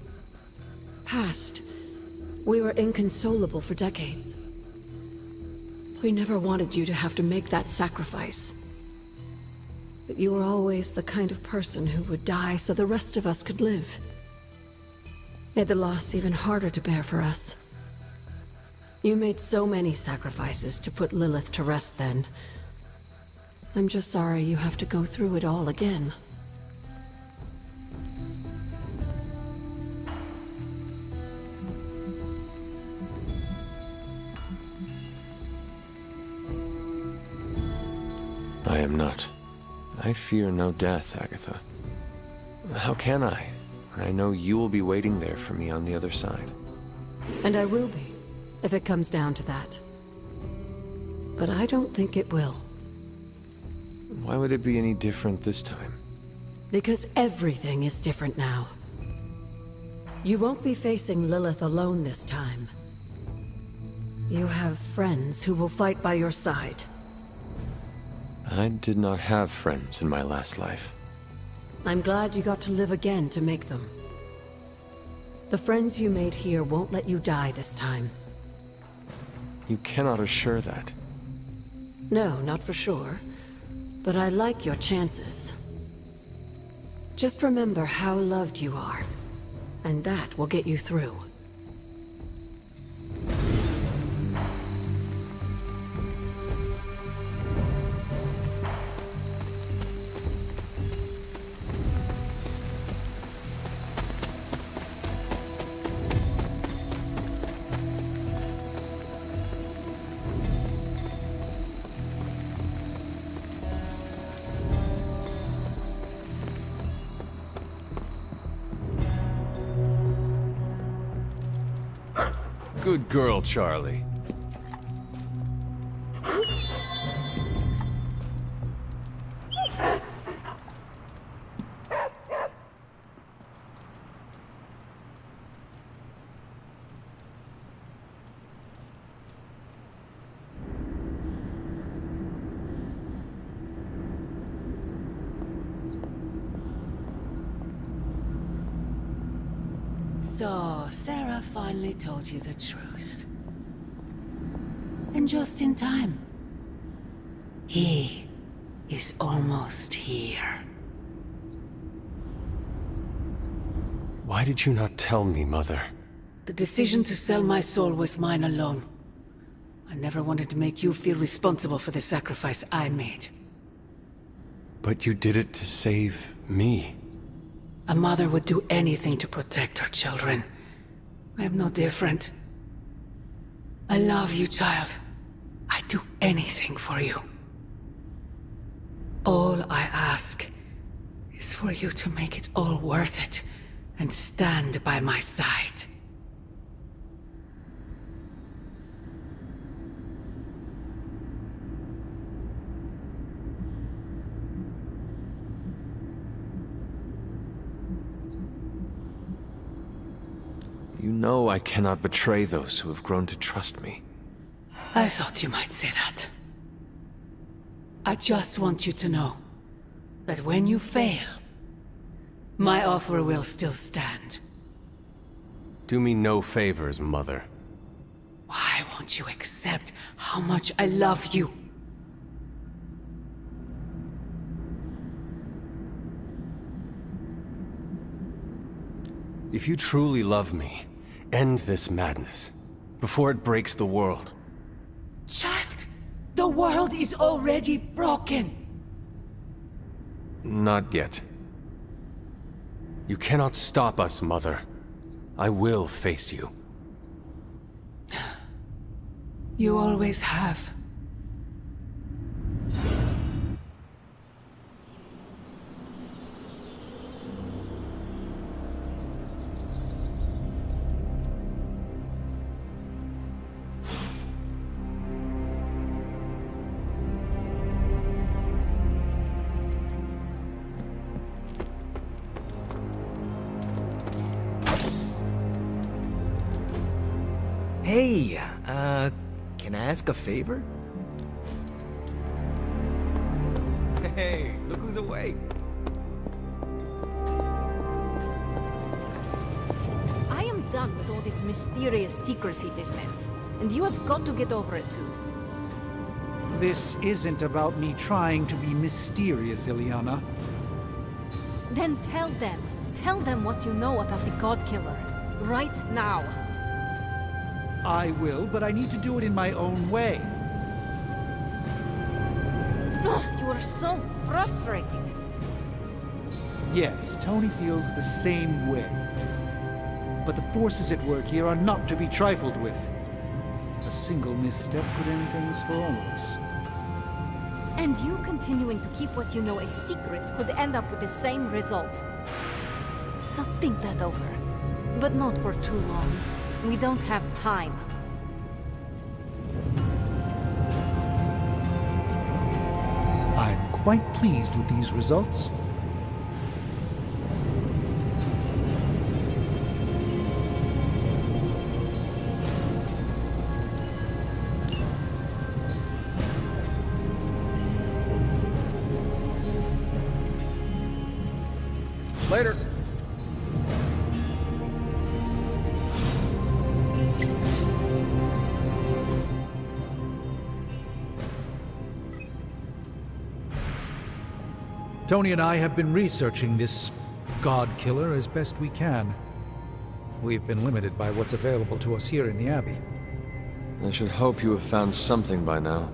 passed, we were inconsolable for decades. We never wanted you to have to make that sacrifice. But you were always the kind of person who would die so the rest of us could live. Made the loss even harder to bear for us. You made so many sacrifices to put Lilith to rest then. I'm just sorry you have to go through it all again. I am not. I fear no death, Agatha. How can I, when I know you will be waiting there for me on the other side? And I will be, if it comes down to that. But I don't think it will. Why would it be any different this time? Because everything is different now. You won't be facing Lilith alone this time. You have friends who will fight by your side. I did not have friends in my last life. I'm glad you got to live again to make them. The friends you made here won't let you die this time. You cannot assure that. No, not for sure. But I like your chances. Just remember how loved you are, and that will get you through. Good girl, Charlie. So, Sarah finally told you the truth. And just in time. He is almost here. Why did you not tell me, Mother? The decision to sell my soul was mine alone. I never wanted to make you feel responsible for the sacrifice I made. But you did it to save me. A mother would do anything to protect her children. I am no different. I love you, child. I'd do anything for you. All I ask is for you to make it all worth it and stand by my side. You know I cannot betray those who have grown to trust me. I thought you might say that. I just want you to know that when you fail, my offer will still stand. Do me no favors, Mother. Why won't you accept how much I love you? If you truly love me, end this madness before it breaks the world. Child, the world is already broken. Not yet. You cannot stop us, Mother. I will face you. You always have. Hey, can I ask a favor? Hey, look who's awake. I am done with all this mysterious secrecy business, and you have got to get over it too. This isn't about me trying to be mysterious, Ilyana. Then tell them. Tell them what you know about the God Killer. Right now. I will, but I need to do it in my own way. Ugh, you are so frustrating. Yes, Tony feels the same way. But the forces at work here are not to be trifled with. A single misstep could end things for all of us. And you continuing to keep what you know a secret could end up with the same result. So think that over. But not for too long. We don't have time. I'm quite pleased with these results. Later. Tony and I have been researching this God Killer as best we can. We've been limited by what's available to us here in the Abbey. I should hope you have found something by now.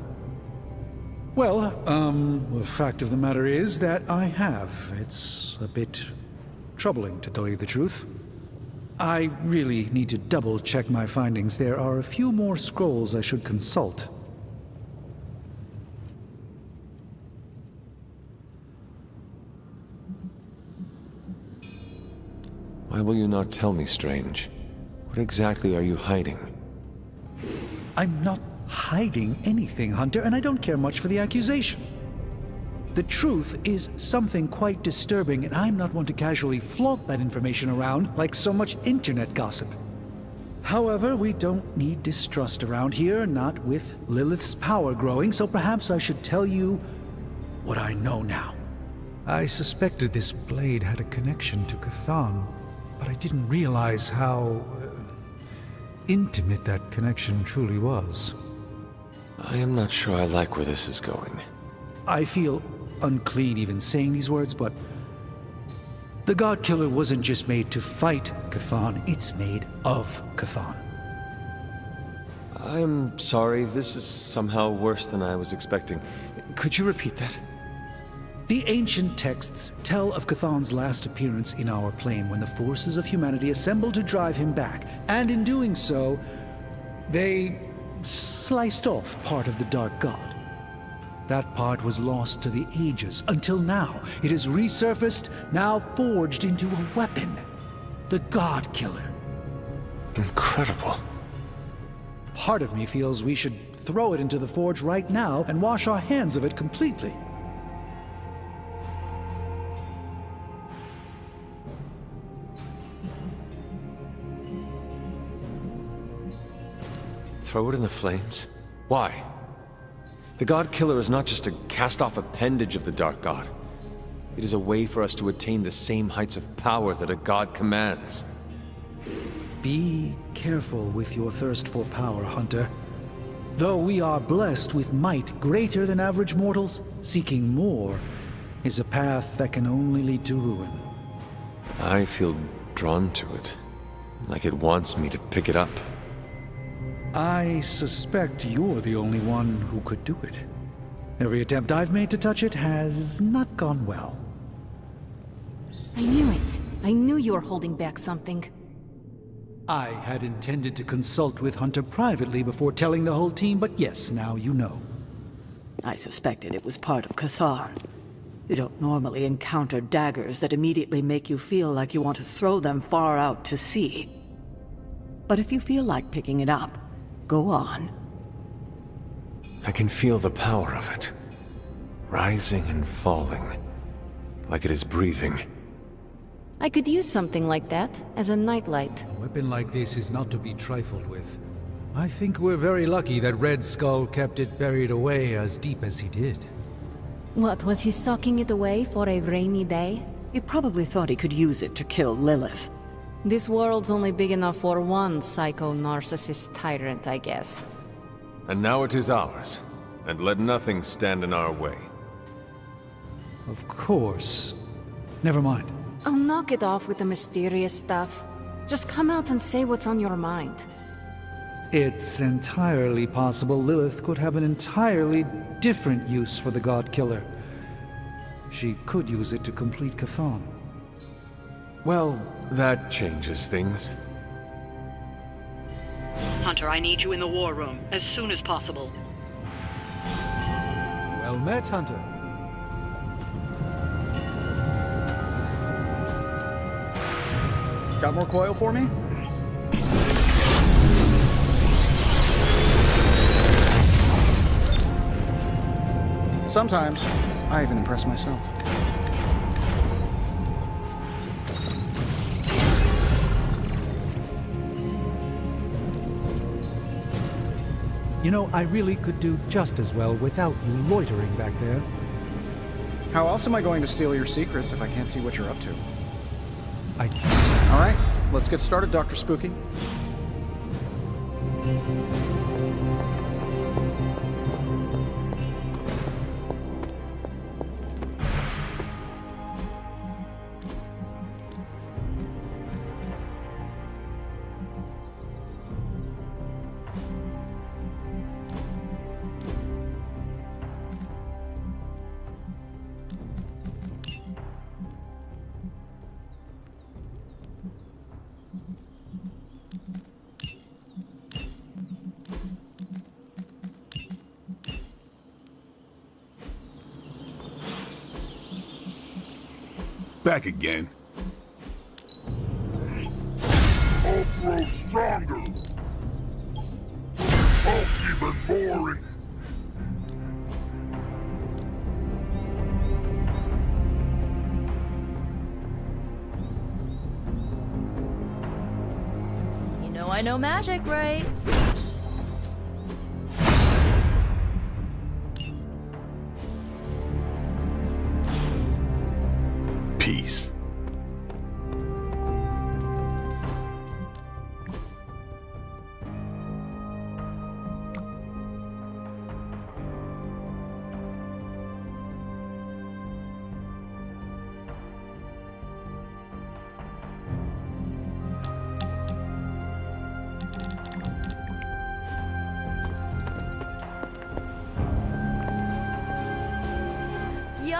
Well, the fact of the matter is that I have. It's a bit troubling, to tell you the truth. I really need to double-check my findings. There are a few more scrolls I should consult. Why will you not tell me, Strange? What exactly are you hiding? I'm not hiding anything, Hunter, and I don't care much for the accusation. The truth is something quite disturbing, and I'm not one to casually flaunt that information around like so much internet gossip. However, we don't need distrust around here, not with Lilith's power growing, so perhaps I should tell you what I know now. I suspected this blade had a connection to Chthon, but I didn't realize how intimate that connection truly was. I am not sure I like where this is going. I feel unclean even saying these words, but the God Killer wasn't just made to fight Chthon, it's made of Chthon. I'm sorry, this is somehow worse than I was expecting. Could you repeat that? The ancient texts tell of Chthon's last appearance in our plane when the forces of humanity assembled to drive him back, and in doing so, they sliced off part of the Dark God. That part was lost to the ages, until now. It has resurfaced, now forged into a weapon. The God Killer. Incredible. Part of me feels we should throw it into the forge right now and wash our hands of it completely. Throw it in the flames? Why? The God Killer is not just a cast-off appendage of the Dark God. It is a way for us to attain the same heights of power that a God commands. Be careful with your thirst for power, Hunter. Though we are blessed with might greater than average mortals, seeking more is a path that can only lead to ruin. I feel drawn to it, like it wants me to pick it up. I suspect you're the only one who could do it. Every attempt I've made to touch it has not gone well. I knew it. I knew you were holding back something. I had intended to consult with Hunter privately before telling the whole team, but yes, now you know. I suspected it was part of Chthon. You don't normally encounter daggers that immediately make you feel like you want to throw them far out to sea. But if you feel like picking it up, go on. I can feel the power of it, rising and falling, like it is breathing. I could use something like that as a nightlight. A weapon like this is not to be trifled with. I think we're very lucky that Red Skull kept it buried away as deep as he did. What, was he socking it away for a rainy day? He probably thought he could use it to kill Lilith. This world's only big enough for one psycho-narcissist tyrant, I guess. And now it is ours, and let nothing stand in our way. Of course. Never mind. Oh, knock it off with the mysterious stuff. Just come out and say what's on your mind. It's entirely possible Lilith could have an entirely different use for the God Killer. She could use it to complete Chthon. Well, that changes things. Hunter, I need you in the war room as soon as possible. Well met, Hunter. Got more coil for me? Sometimes, I even impress myself. You know, I really could do just as well without you loitering back there. How else am I going to steal your secrets if I can't see what you're up to? All right, let's get started, Dr. Spooky. Back again. I'll grow stronger. I'll keep it boring. You know I know magic, right? Peace.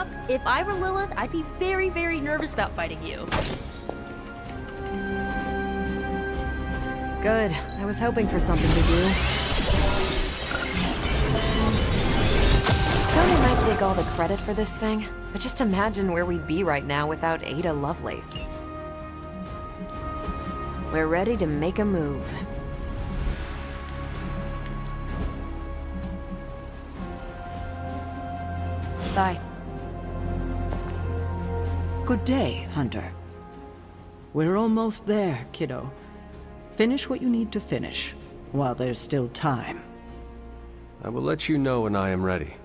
up, if I were Lilith, I'd be very, very nervous about fighting you. Good. I was hoping for something to do. Tony might take all the credit for this thing, but just imagine where we'd be right now without Ada Lovelace. We're ready to make a move. Bye. Good day, Hunter. We're almost there, kiddo. Finish what you need to finish, while there's still time. I will let you know when I am ready.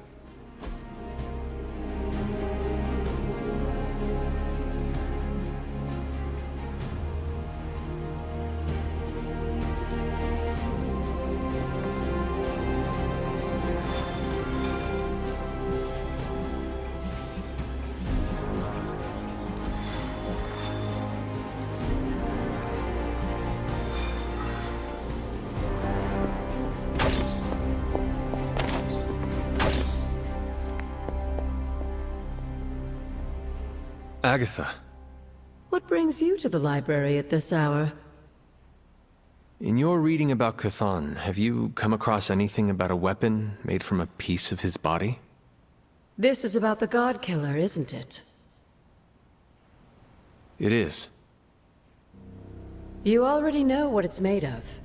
Agatha, What brings you to the library at this hour? in your reading about Chthon, have you come across anything about a weapon made from a piece of his body? This is about the God Killer, isn't it? It is. You already know what it's made of.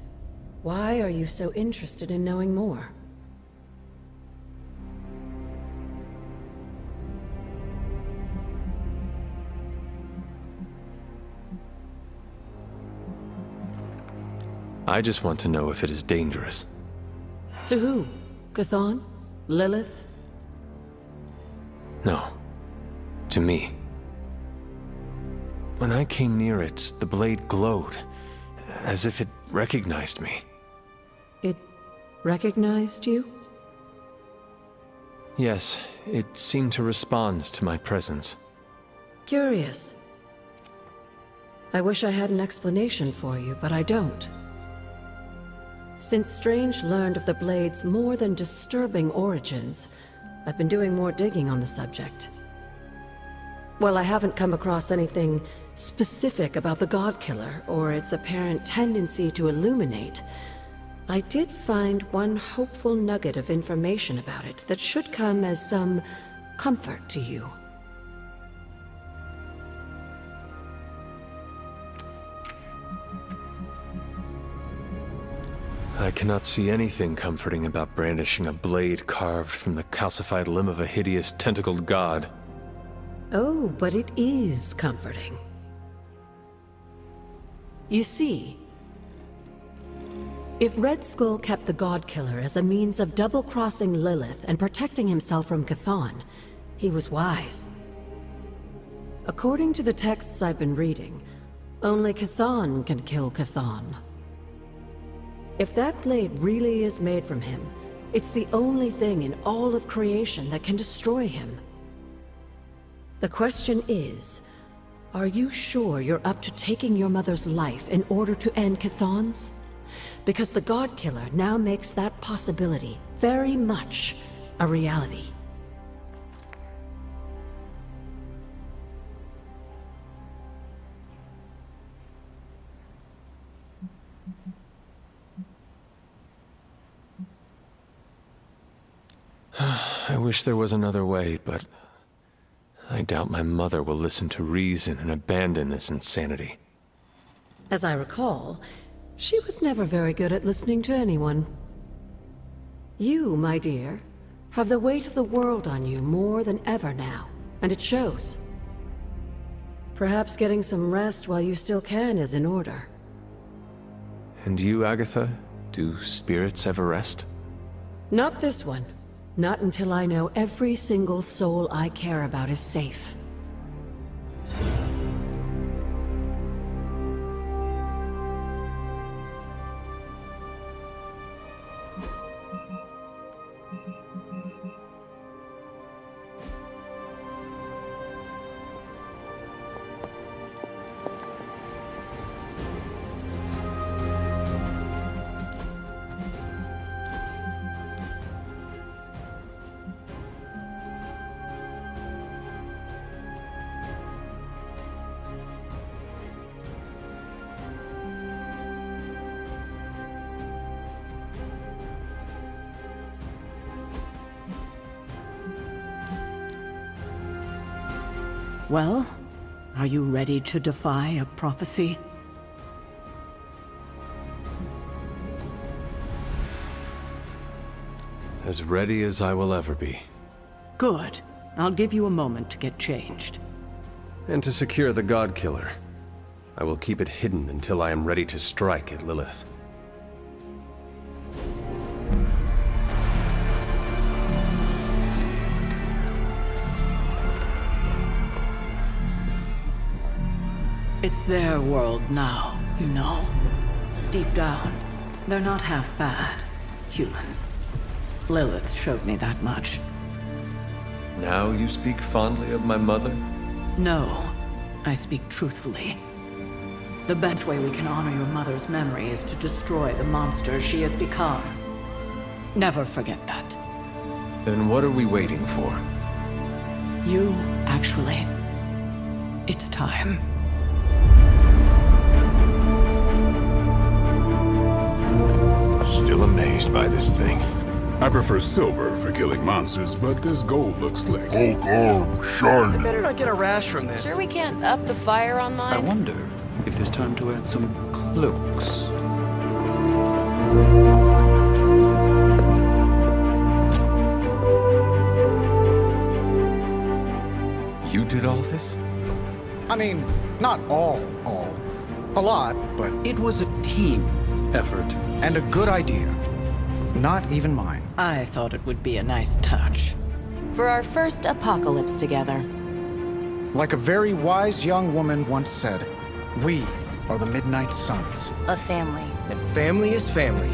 Why are you so interested in knowing more? I just want to know if it is dangerous. To who? Chthon? Lilith? No. To me. When I came near it, the blade glowed, as if it recognized me. It recognized you? Yes, it seemed to respond to my presence. Curious. I wish I had an explanation for you, but I don't. Since Strange learned of the Blade's more than disturbing origins, I've been doing more digging on the subject. While I haven't come across anything specific about the God Killer or its apparent tendency to illuminate, I did find one hopeful nugget of information about it that should come as some comfort to you. I cannot see anything comforting about brandishing a blade carved from the calcified limb of a hideous tentacled god. Oh, but it is comforting. You see, if Red Skull kept the God Killer as a means of double-crossing Lilith and protecting himself from Chthon, he was wise. According to the texts I've been reading, only Chthon can kill Chthon. If that blade really is made from him, it's the only thing in all of creation that can destroy him. The question is, are you sure you're up to taking your mother's life in order to end Chthon's? Because the God Killer now makes that possibility very much a reality. I wish there was another way, but I doubt my mother will listen to reason and abandon this insanity. As I recall, she was never very good at listening to anyone. You, my dear, have the weight of the world on you more than ever now, and it shows. Perhaps getting some rest while you still can is in order. And you, Agatha? Do spirits ever rest? Not this one. Not until I know every single soul I care about is safe. Well, are you ready to defy a prophecy? As ready as I will ever be. Good. I'll give you a moment to get changed. And to secure the God Killer, I will keep it hidden until I am ready to strike at Lilith. It's their world now, you know. Deep down, they're not half bad. Humans. Lilith showed me that much. Now you speak fondly of my mother? No, I speak truthfully. The best way we can honor your mother's memory is to destroy the monster she has become. Never forget that. Then what are we waiting for? You, actually. It's time. Still amazed by this thing. I prefer silver for killing monsters, but this gold looks slick. Hulk arm, shiny. I better not get a rash from this. Sure we can't up the fire on mine? I wonder if there's time to add some cloaks. You did all this? I mean, not all. A lot, but It was a team effort. and a good idea. Not even mine. I thought it would be a nice touch. For our first apocalypse together. Like a very wise young woman once said, we are the Midnight Suns. A family. And family is family.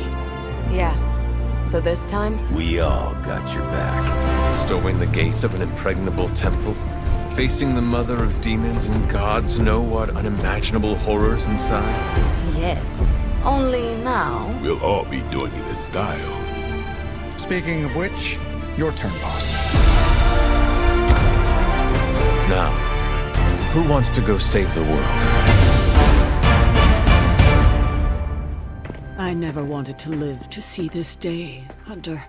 Yeah. So this time? We all got your back. Storming the gates of an impregnable temple? Facing the mother of demons and gods know what unimaginable horrors inside? Yes. Only now. We'll all be doing it in style. Speaking of which, your turn, boss. Now, who wants to go save the world? I never wanted to live to see this day, Hunter.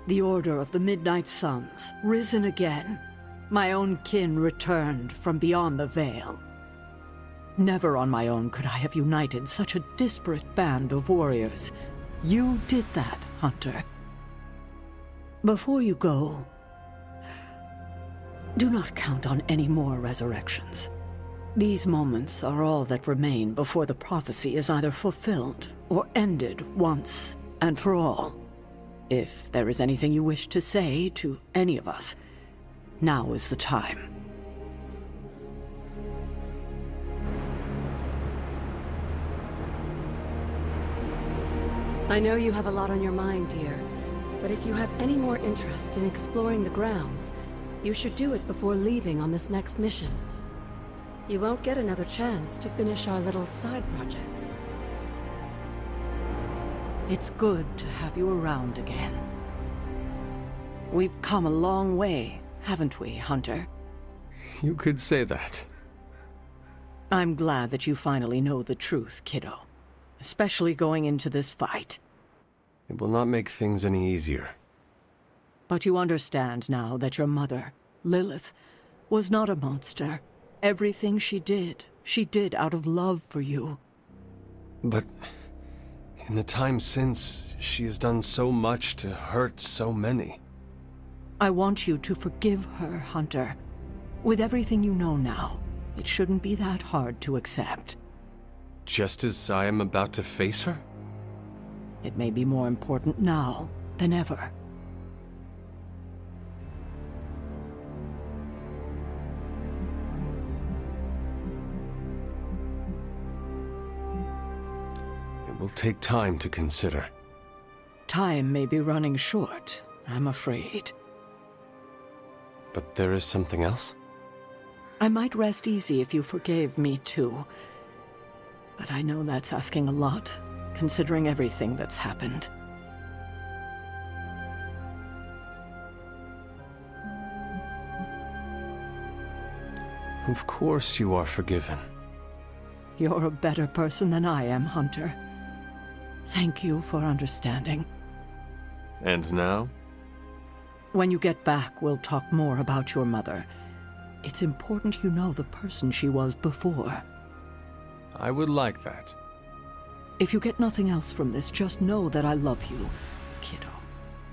The Order of the Midnight Suns, risen again. My own kin returned from beyond the Veil. Never on my own could I have united such a disparate band of warriors. You did that, Hunter. Before you go, do not count on any more resurrections. These moments are all that remain before the prophecy is either fulfilled or ended once and for all. If there is anything you wish to say to any of us, now is the time. I know you have a lot on your mind, dear, but if you have any more interest in exploring the grounds, you should do it before leaving on this next mission. You won't get another chance to finish our little side projects. It's good to have you around again. We've come a long way, haven't we, Hunter? You could say that. I'm glad that you finally know the truth, kiddo. Especially going into this fight. It will not make things any easier. But you understand now that your mother, Lilith, was not a monster. Everything she did out of love for you. But in the time since, she has done so much to hurt so many. I want you to forgive her, Hunter. With everything you know now, it shouldn't be that hard to accept. Just as I am about to face her? It may be more important now than ever. It will take time to consider. Time may be running short, I'm afraid. But there is something else? I might rest easy if you forgave me too. But I know that's asking a lot, considering everything that's happened. Of course you are forgiven. You're a better person than I am, Hunter. Thank you for understanding. And now? When you get back, we'll talk more about your mother. It's important you know the person she was before. I would like that. If you get nothing else from this, just know that I love you, kiddo.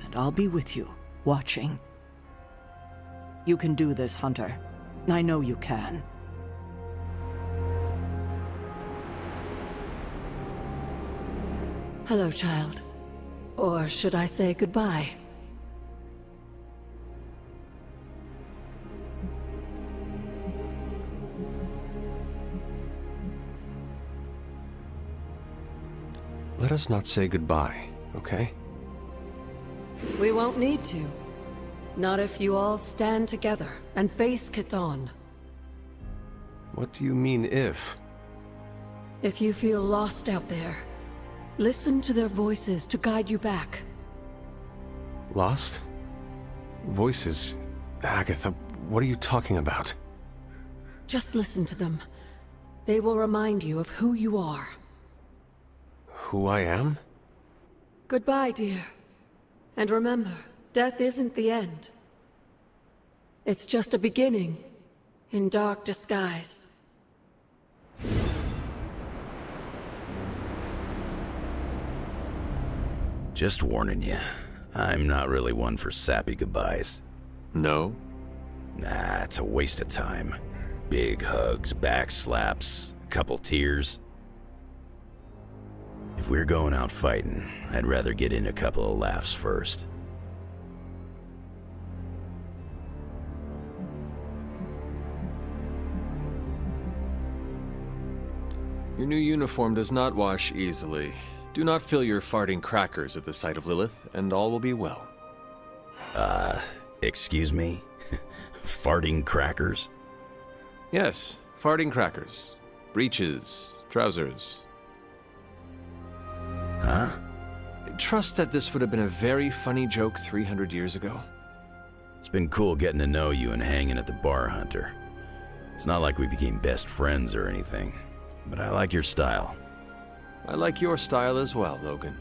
And I'll be with you, watching. You can do this, Hunter. I know you can. Hello, child. Or should I say goodbye? Let us not say goodbye, okay? We won't need to. Not if you all stand together and face Chthon. What do you mean, if? If you feel lost out there, listen to their voices to guide you back. Lost? Voices? Agatha, what are you talking about? Just listen to them. They will remind you of who you are. Who I am? Goodbye, dear. And remember, death isn't the end. It's just a beginning, in dark disguise. Just warning you, I'm not really one for sappy goodbyes. No? Nah, it's a waste of time. Big hugs, back slaps, a couple tears. If we're going out fighting, I'd rather get in a couple of laughs first. Your new uniform does not wash easily. Do not fill your farting crackers at the sight of Lilith, and all will be well. Excuse me? Farting crackers? Yes, farting crackers. Breeches, trousers. Huh? Trust that this would have been a very funny joke 300 years ago. It's been cool getting to know you and hanging at the bar, Hunter. It's not like we became best friends or anything, but I like your style. I like your style as well, Logan.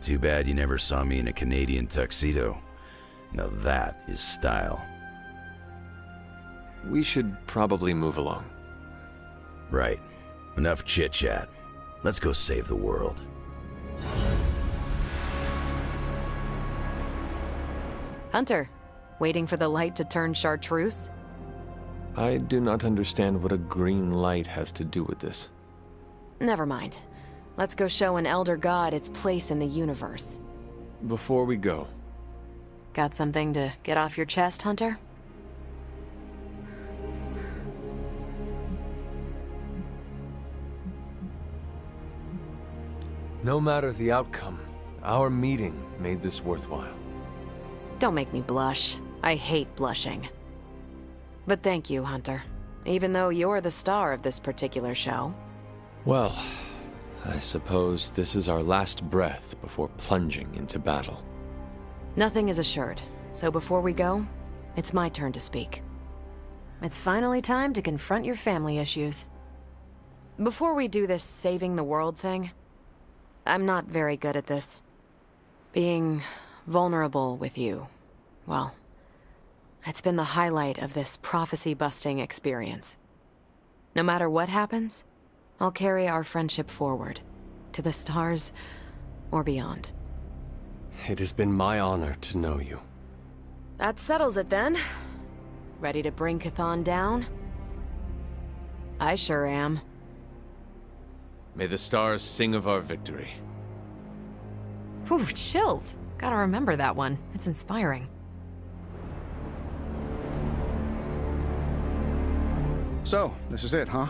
Too bad you never saw me in a Canadian tuxedo. Now that is style. We should probably move along. Right. Enough chit-chat. Let's go save the world. Hunter, waiting for the light to turn chartreuse? I do not understand what a green light has to do with this. Never mind. Let's go show an elder god its place in the universe. Before we go, Got something to get off your chest, Hunter? no matter the outcome, our meeting made this worthwhile. Don't make me blush. I hate blushing. But thank you, Hunter. Even though you're the star of this particular show. Well, I suppose this is our last breath before plunging into battle. Nothing is assured, so before we go, it's my turn to speak. It's finally time to confront your family issues. Before we do this saving the world thing, I'm not very good at this. Being vulnerable with you, well, it's been the highlight of this prophecy-busting experience. No matter what happens, I'll carry our friendship forward, to the stars or beyond. It has been my honor to know you. That settles it then. Ready to bring Chthon down? I sure am. May the stars sing of our victory. Whew, chills. Gotta remember that one. It's inspiring. So, this is it, huh?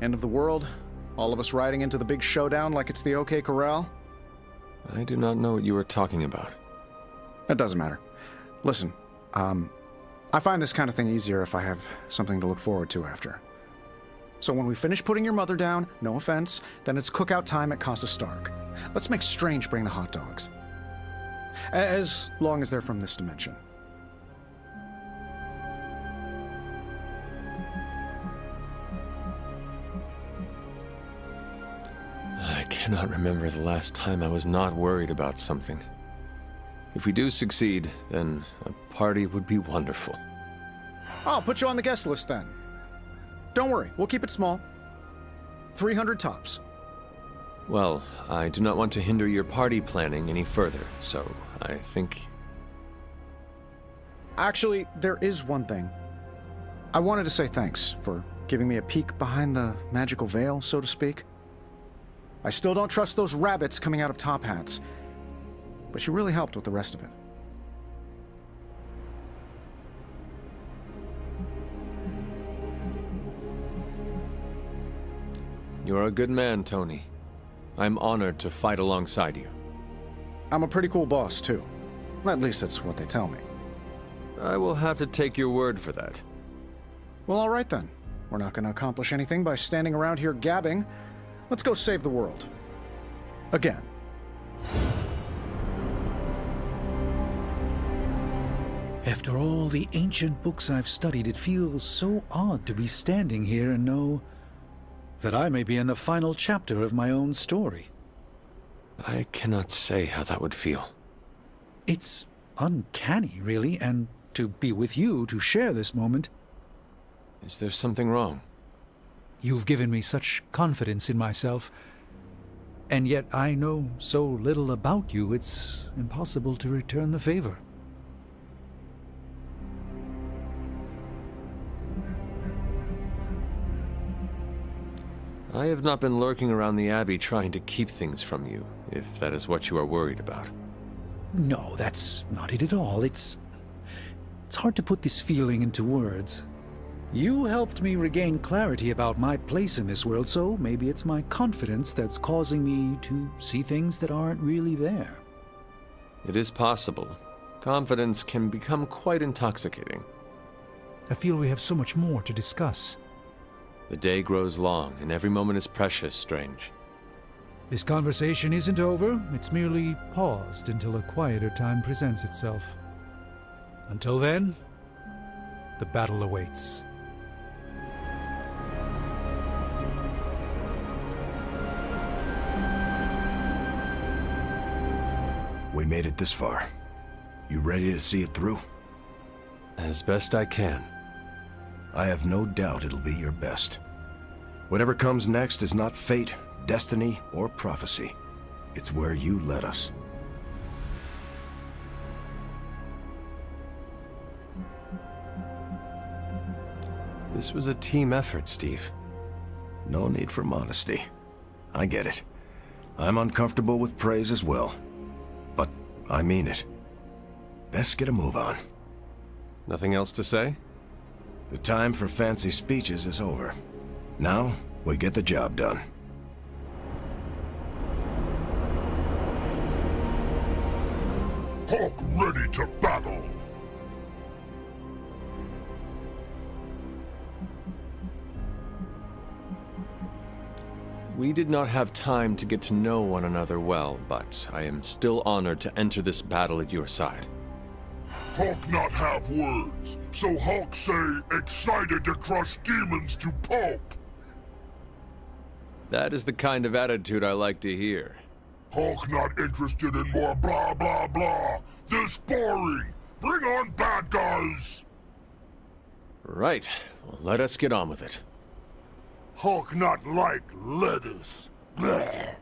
End of the world? All of us riding into the big showdown like it's the OK Corral? I do not know what you are talking about. It doesn't matter. Listen, I find this kind of thing easier if I have something to look forward to after. So when we finish putting your mother down, no offense, then it's cookout time at Casa Stark. Let's make Strange bring the hot dogs. As long as they're from this dimension. I cannot remember the last time I was not worried about something. If we do succeed, then a party would be wonderful. I'll put you on the guest list then. Don't worry, we'll keep it small. 300 tops. Well, I do not want to hinder your party planning any further, so I think... Actually, there is one thing. I wanted to say thanks for giving me a peek behind the magical veil, so to speak. I still don't trust those rabbits coming out of top hats, but you really helped with the rest of it. You're a good man, Tony. I'm honored to fight alongside you. I'm a pretty cool boss, too. At least that's what they tell me. I will have to take your word for that. Well, all right then. We're not going to accomplish anything by standing around here gabbing. Let's go save the world. Again. After all the ancient books I've studied, it feels so odd to be standing here and know that I may be in the final chapter of my own story. I cannot say how that would feel. It's uncanny, really, and to be with you to share this moment. Is there something wrong? You've given me such confidence in myself, and yet I know so little about you, it's impossible to return the favor. I have not been lurking around the Abbey trying to keep things from you, if that is what you are worried about. No, that's not it at all. It's hard to put this feeling into words. You helped me regain clarity about my place in this world, so maybe it's my confidence that's causing me to see things that aren't really there. It is possible. Confidence can become quite intoxicating. I feel we have so much more to discuss. The day grows long, and every moment is precious, Strange. This conversation isn't over. It's merely paused until a quieter time presents itself. Until then, the battle awaits. We made it this far. You ready to see it through? As best I can. I have no doubt it'll be your best. Whatever comes next is not fate, destiny, or prophecy. It's where you led us. This was a team effort, Steve. No need for modesty. I get it. I'm uncomfortable with praise as well. But I mean it. Best get a move on. Nothing else to say? The time for fancy speeches is over. Now, we get the job done. Hulk ready to battle! We did not have time to get to know one another well, but I am still honored to enter this battle at your side. Hulk not have words, so Hulk say excited to crush demons to pulp. That is the kind of attitude I like to hear. Hulk not interested in more blah blah blah. This boring. Bring on bad guys. Right. Well, let us get on with it. Hulk not like lettuce. Bleh.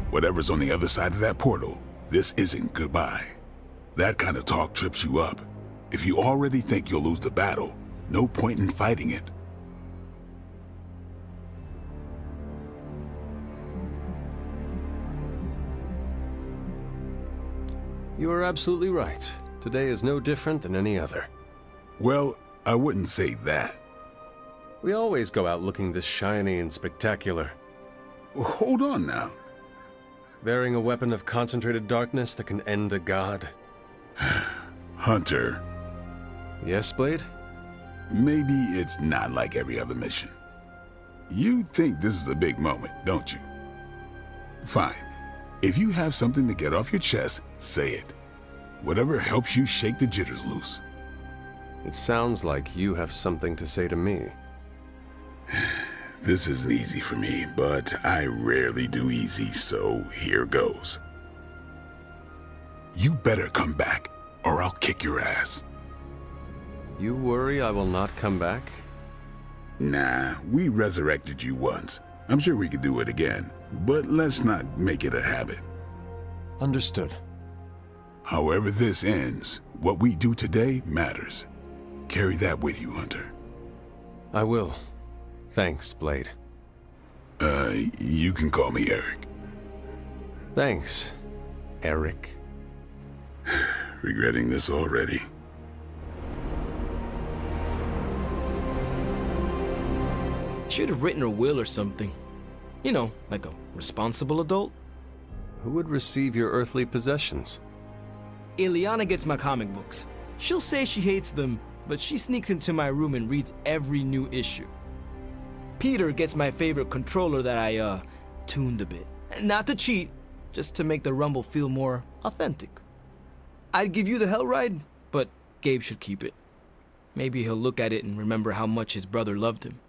Whatever's on the other side of that portal, this isn't goodbye. That kind of talk trips you up. If you already think you'll lose the battle, no point in fighting it. You are absolutely right. Today is no different than any other. Well, I wouldn't say that. We always go out looking this shiny and spectacular. Hold on now. Bearing a weapon of concentrated darkness that can end a god. Hunter. Yes, Blade? Maybe it's not like every other mission. You think this is a big moment, don't you? Fine. If you have something to get off your chest, say it. Whatever helps you shake the jitters loose. It sounds like you have something to say to me. This isn't easy for me, but I rarely do easy, so here goes. You better come back, or I'll kick your ass. You worry I will not come back? Nah, we resurrected you once. I'm sure we could do it again, but let's not make it a habit. Understood. However this ends, what we do today matters. Carry that with you, Hunter. I will. Thanks, Blade. You can call me Eric. Thanks, Eric. Regretting this already. Should have written a will or something. You know, like a responsible adult. Who would receive your earthly possessions? Ileana gets my comic books. She'll say she hates them, but she sneaks into my room and reads every new issue. Peter gets my favorite controller that I, tuned a bit. Not to cheat, just to make the Rumble feel more authentic. I'd give you the Hell Ride, but Gabe should keep it. Maybe he'll look at it and remember how much his brother loved him.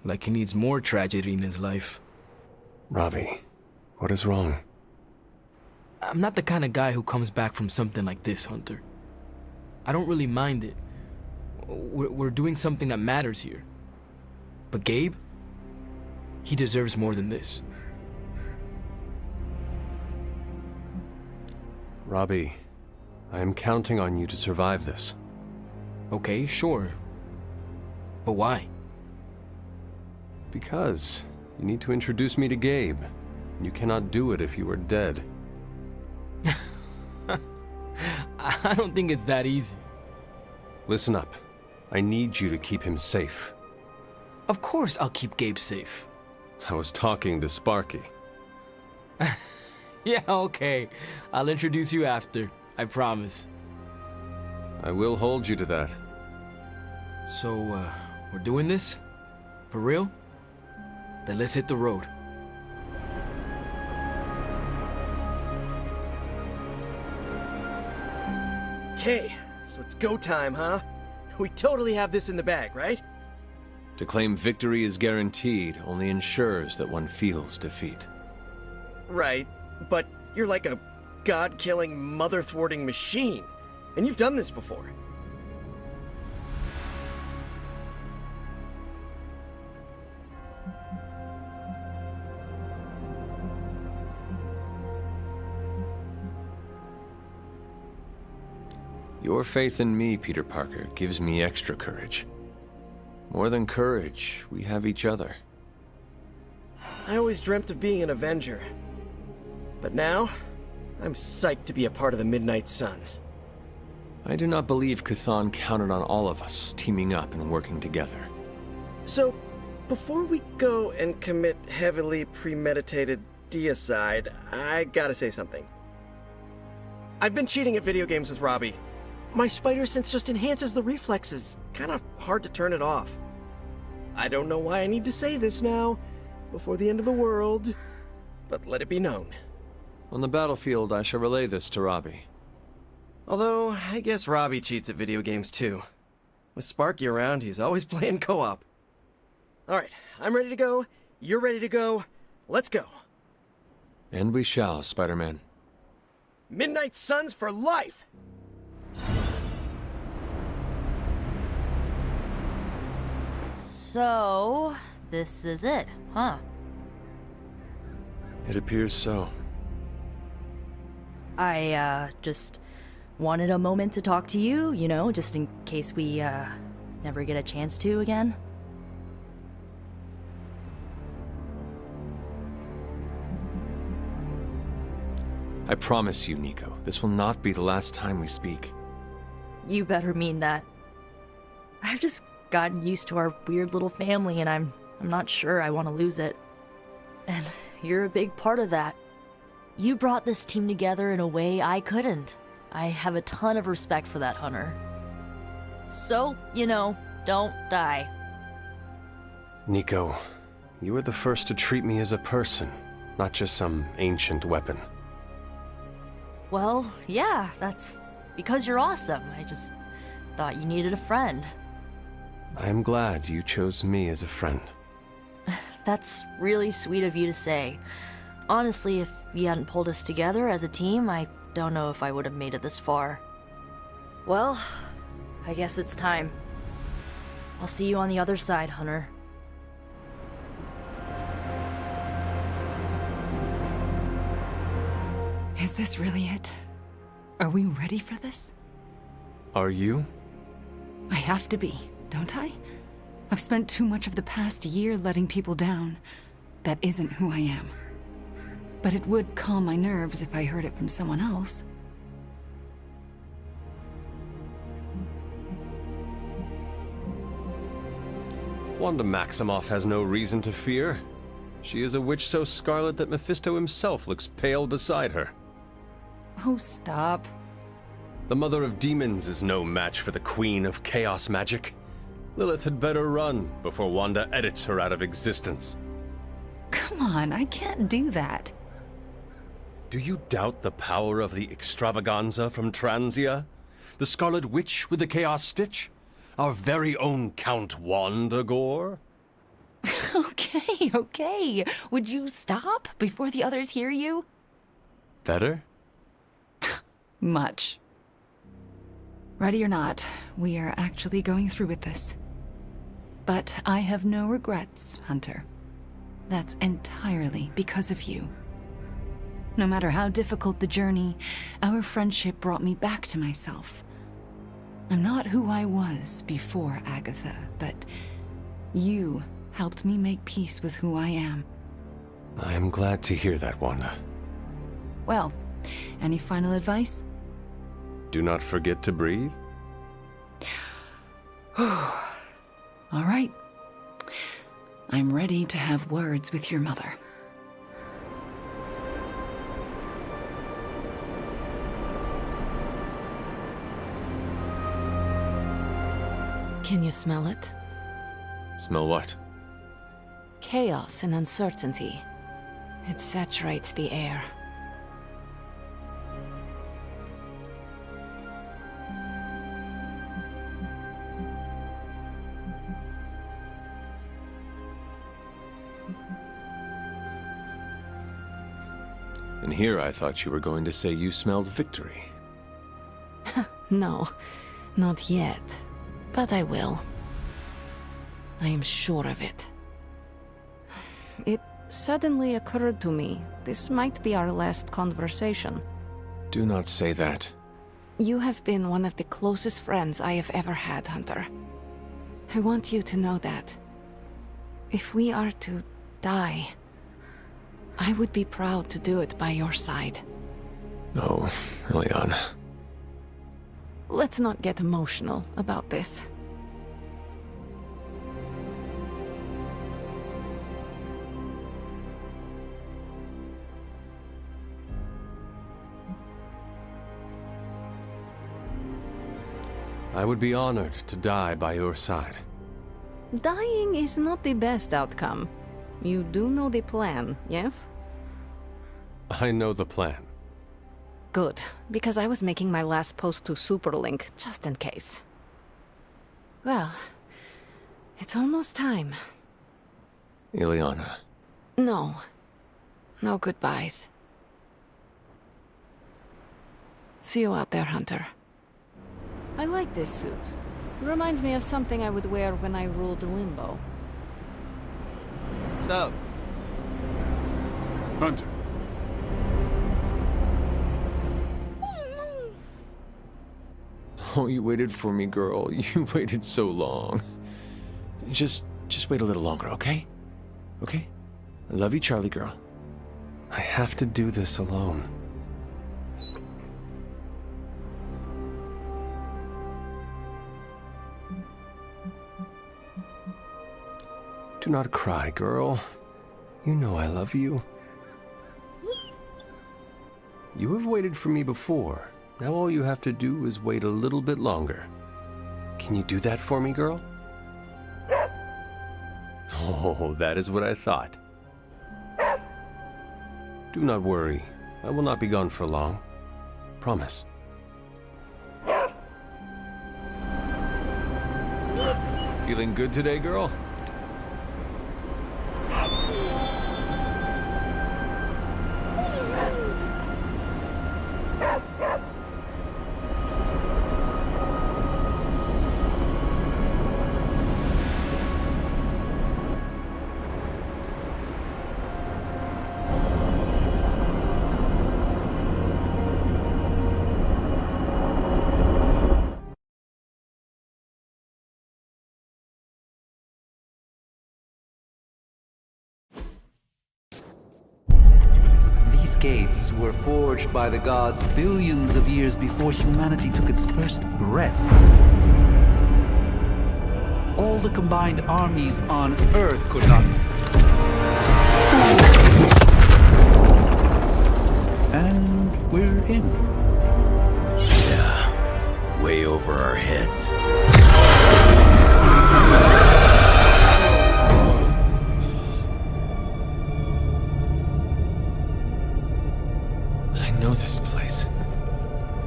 Like he needs more tragedy in his life. Robbie, what is wrong? I'm not the kind of guy who comes back from something like this, Hunter. I don't really mind it. We're doing something that matters here. But Gabe, he deserves more than this. Robbie, I am counting on you to survive this. Okay, sure. But why? Because you need to introduce me to Gabe. You cannot do it if you are dead. I don't think it's that easy. Listen up. I need you to keep him safe. Of course I'll keep Gabe safe. I was talking to Sparky. Yeah, okay. I'll introduce you after. I promise. I will hold you to that. So, we're doing this? For real? Then let's hit the road. Okay, so it's go time, huh? We totally have this in the bag, right? To claim victory is guaranteed only ensures that one feels defeat. Right, but you're like a god-killing, mother-thwarting machine. And you've done this before. Your faith in me, Peter Parker, gives me extra courage. More than courage, we have each other. I always dreamt of being an Avenger. But now, I'm psyched to be a part of the Midnight Suns. I do not believe Chthon counted on all of us teaming up and working together. So, before we go and commit heavily premeditated deicide, I gotta say something. I've been cheating at video games with Robbie. My spider sense just enhances the reflexes. Kinda hard to turn it off. I don't know why I need to say this now, before the end of the world, but let it be known. On the battlefield, I shall relay this to Robbie. Although, I guess Robbie cheats at video games too. With Sparky around, he's always playing co-op. Alright, I'm ready to go, you're ready to go, let's go. And we shall, Spider-Man. Midnight Suns for life! So, this is it, huh? It appears so. I, just wanted a moment to talk to you, you know, just in case we, never get a chance to again. I promise you, Nico, this will not be the last time we speak. You better mean that. I've just gotten used to our weird little family, and I'm not sure I want to lose it. And you're a big part of that. You brought this team together in a way I couldn't. I have a ton of respect for that, Hunter. So, you know, don't die. Nico, you were the first to treat me as a person, not just some ancient weapon. Well, yeah, that's because you're awesome. I just thought you needed a friend. I am glad you chose me as a friend. That's really sweet of you to say. Honestly, if you hadn't pulled us together as a team, I don't know if I would have made it this far. Well, I guess it's time. I'll see you on the other side, Hunter. Is this really it? Are we ready for this? Are you? I have to be, don't I? I've spent too much of the past year letting people down. That isn't who I am. But it would calm my nerves if I heard it from someone else. Wanda Maximoff has no reason to fear. She is a witch so scarlet that Mephisto himself looks pale beside her. Oh, stop. The Mother of Demons is no match for the Queen of Chaos Magic. Lilith had better run before Wanda edits her out of existence. Come on, I can't do that. Do you doubt the power of the extravaganza from Transia? The Scarlet Witch with the Chaos Stitch? Our very own Count Wanda Gore? Okay. Would you stop before the others hear you? Better? Much. Ready or not, we are actually going through with this. But I have no regrets, Hunter. That's entirely because of you. No matter how difficult the journey, our friendship brought me back to myself. I'm not who I was before Agatha, but you helped me make peace with who I am. I am glad to hear that, Wanda. Well, any final advice? Do not forget to breathe. All right. I'm ready to have words with your mother. Can you smell it? Smell what? Chaos and uncertainty. It saturates the air. And here I thought you were going to say you smelled victory. No, not yet. But I will. I am sure of it. It suddenly occurred to me, this might be our last conversation. Do not say that. You have been one of the closest friends I have ever had, Hunter. I want you to know that. If we are to die, I would be proud to do it by your side. Oh, Ileana. Let's not get emotional about this. I would be honored to die by your side. Dying is not the best outcome. You do know the plan, yes? I know the plan. Good, because I was making my last post to Superlink, just in case. Well, it's almost time. Ileana. No. No goodbyes. See you out there, Hunter. I like this suit. Reminds me of something I would wear when I ruled Limbo. So, Hunter. Oh, you waited for me, girl. You waited so long. Just wait a little longer, okay? Okay? I love you, Charlie girl. I have to do this alone. Do not cry, girl. You know I love you. You have waited for me before. Now all you have to do is wait a little bit longer. Can you do that for me, girl? Oh, that is what I thought. Do not worry. I will not be gone for long. Promise. Feeling good today, girl? These gates were forged by the gods billions of years before humanity took its first breath. All the combined armies on Earth could not... And we're in. Yeah, way over our heads. I know this place.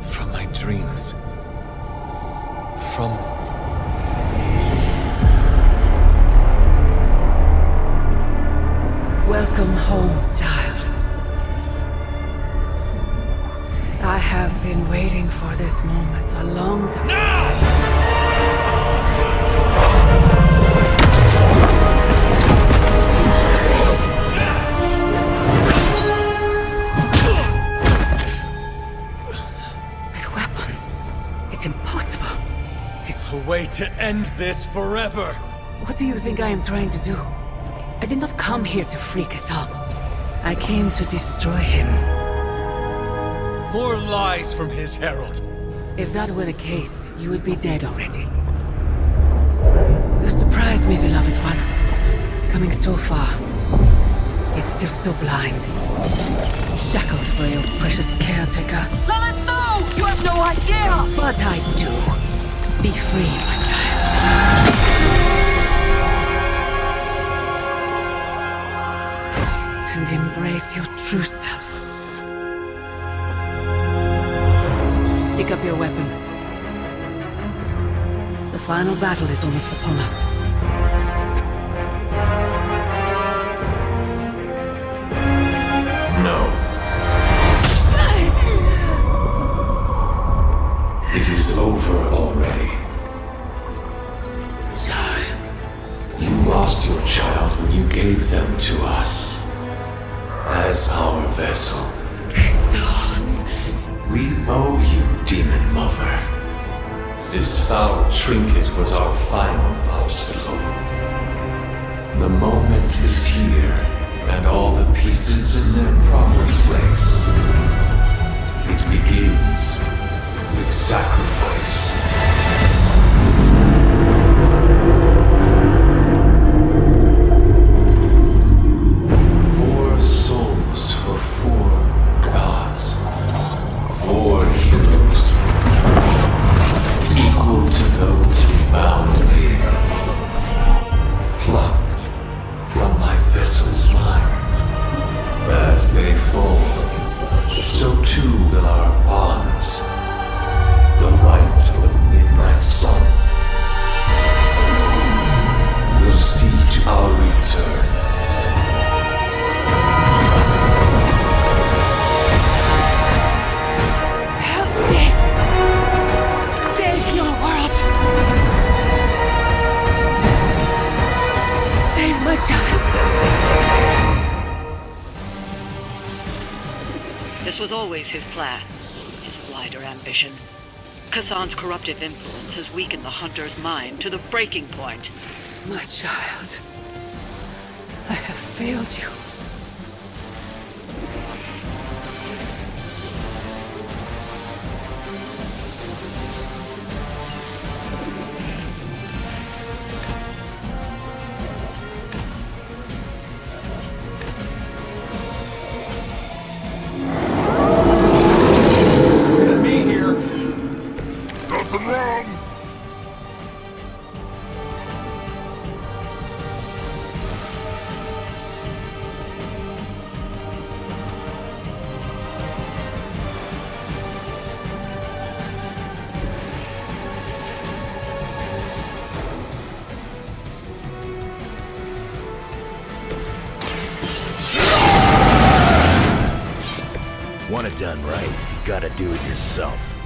From my dreams. From... Welcome home, child. I have been waiting for this moment a long time. That weapon. It's impossible. It's a way to end this forever. What do you think I am trying to do? I did not come here to free Cthulhu. I came to destroy him. More lies from his herald. If that were the case, you would be dead already. You surprised me, beloved one. Coming so far, yet still so blind. Shackled by your precious caretaker. Lilith, no! You have no idea! But I do. Be free, my child. And embrace your true self. Pick up your weapon. The final battle is almost upon us. No. It is over already. Child. You lost your child when you gave them to us. As our vessel. We owe you, Demon Mother. This foul trinket was our final obstacle. The moment is here, and all the pieces in their proper place. It begins with sacrifice. Four souls for four gods. 4 heroes. Equal to those who bound me. Plucked from my vessel's mind. As they fall, so too will our bonds. The light of the midnight sun will see to our return. Help me! Save your world! Save my child! This was always his plan, his wider ambition. Cthan's corruptive influence has weakened the Hunter's mind to the breaking point. My child, I have failed you. Nothing wrong. Want it done right, you gotta do it yourself.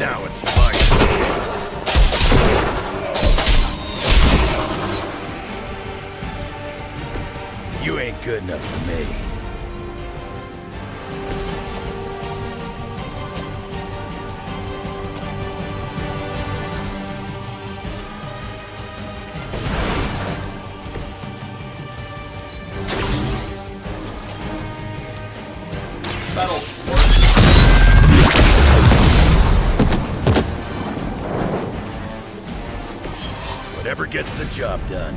Now it's my turn. You ain't good enough for me. Whatever gets the job done.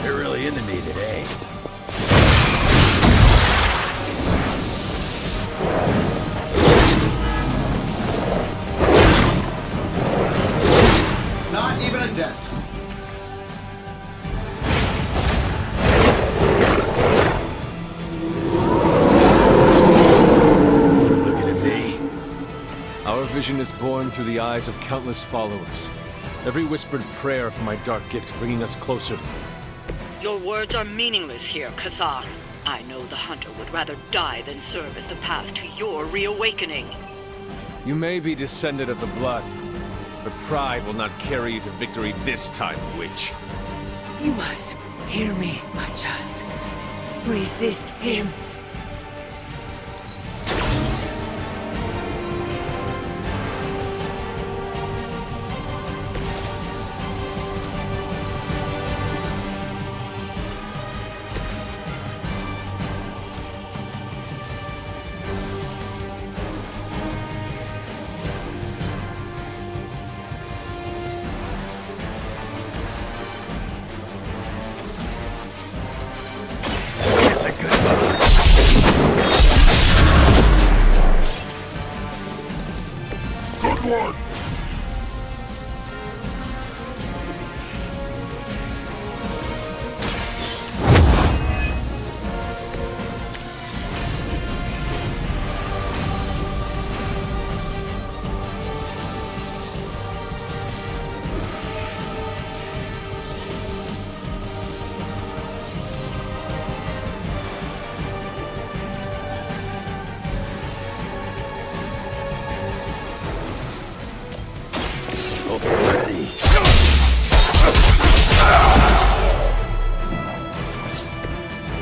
You're really into me today. Not even a dent. Looking at me. Our vision is born through the eyes of countless followers. Every whispered prayer from my dark gift bringing us closer. Your words are meaningless here, Cathan. I know the Hunter would rather die than serve as the path to your reawakening. You may be descended of the blood, but pride will not carry you to victory this time, witch. You must hear me, my child. Resist him.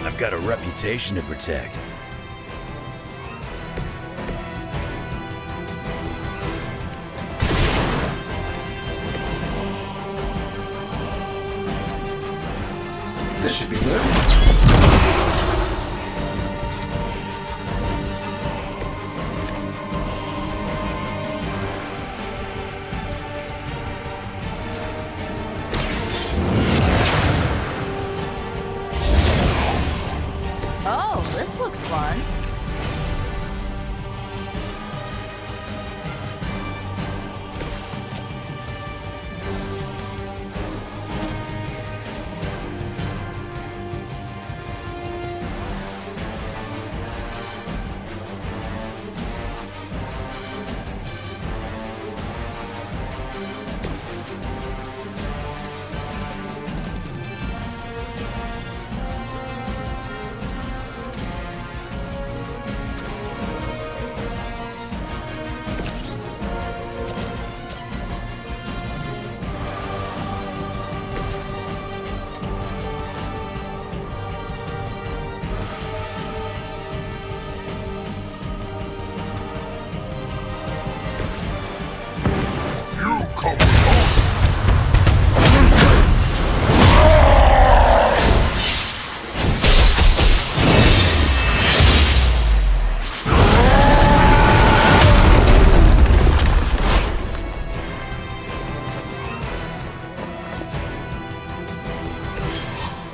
I've got a reputation to protect. This should be good. Oh, this looks fun.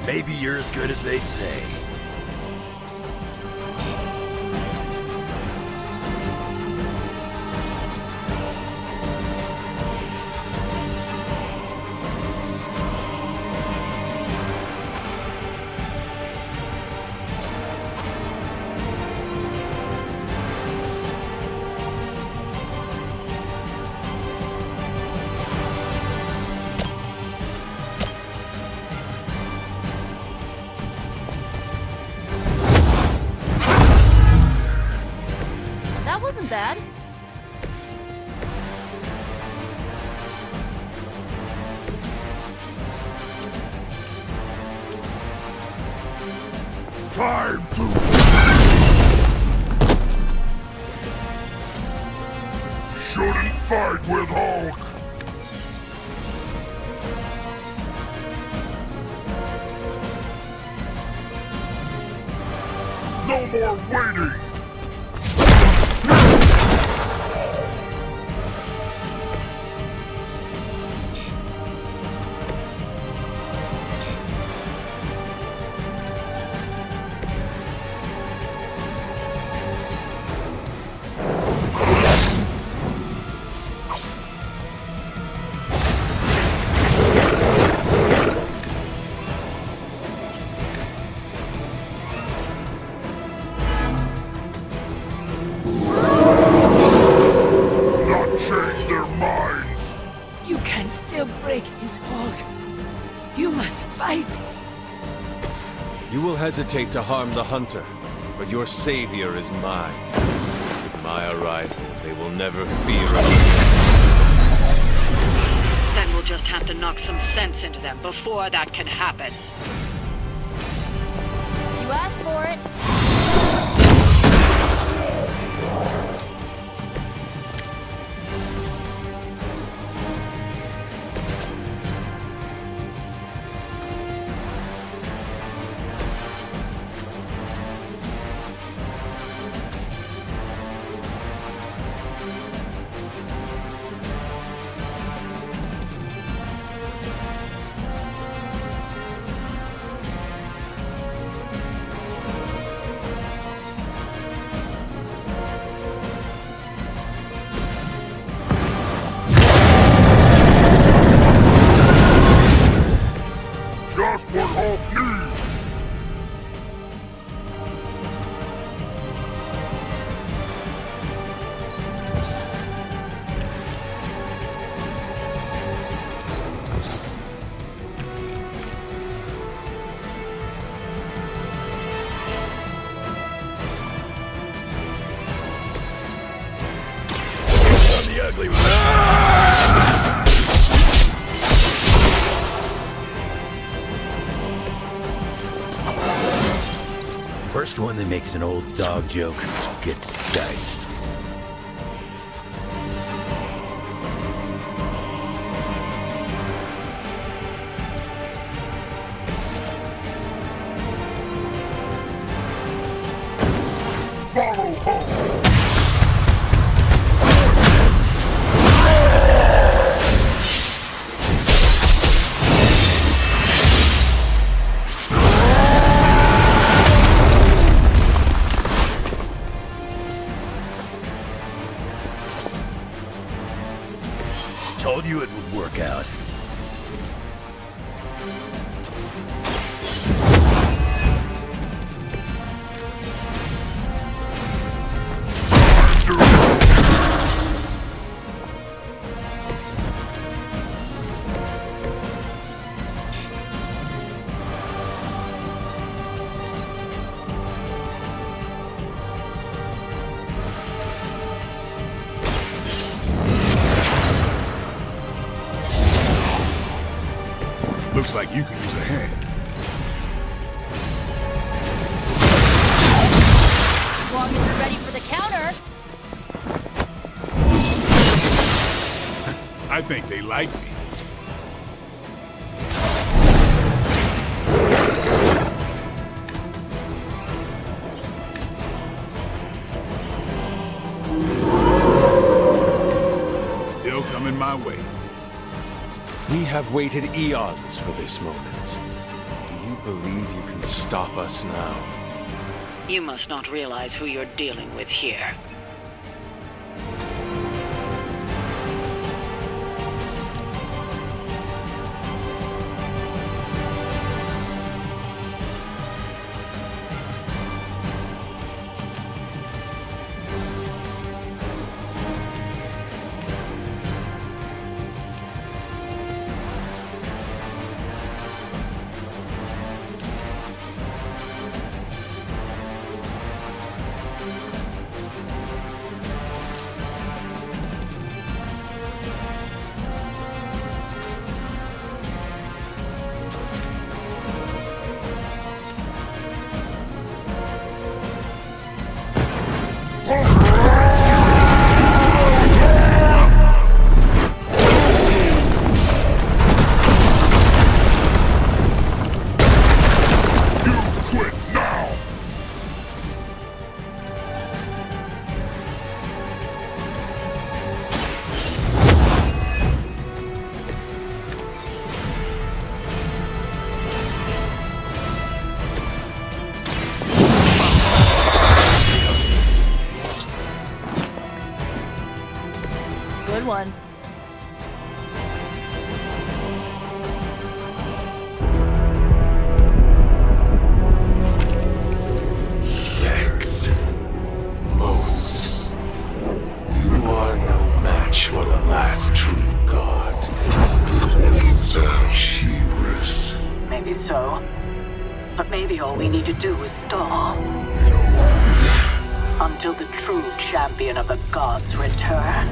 Maybe you're as good as they say. bad. Time to shouldn't fight with Hulk. No more waiting. Change their minds. You can still break his hold. You must fight. You will hesitate to harm the Hunter, but your savior is mine. With my arrival, they will never fear us. Then we'll just have to knock some sense into them before that can happen. You asked for it. Just what Hulk needs. The ugly one. First one that makes an old dog joke gets diced. Follow Hulk. Told you it would work out. Looks like you could use a hand. As long as you're ready for the counter. I think they like me. Still coming my way. We have waited eons for this moment. Do you believe you can stop us now? You must not realize who you're dealing with here. Good one. Specs. Motes. You are no match for the last true god. Hubris. Maybe so. But maybe all we need to do is stall. Until the true champion of the gods return.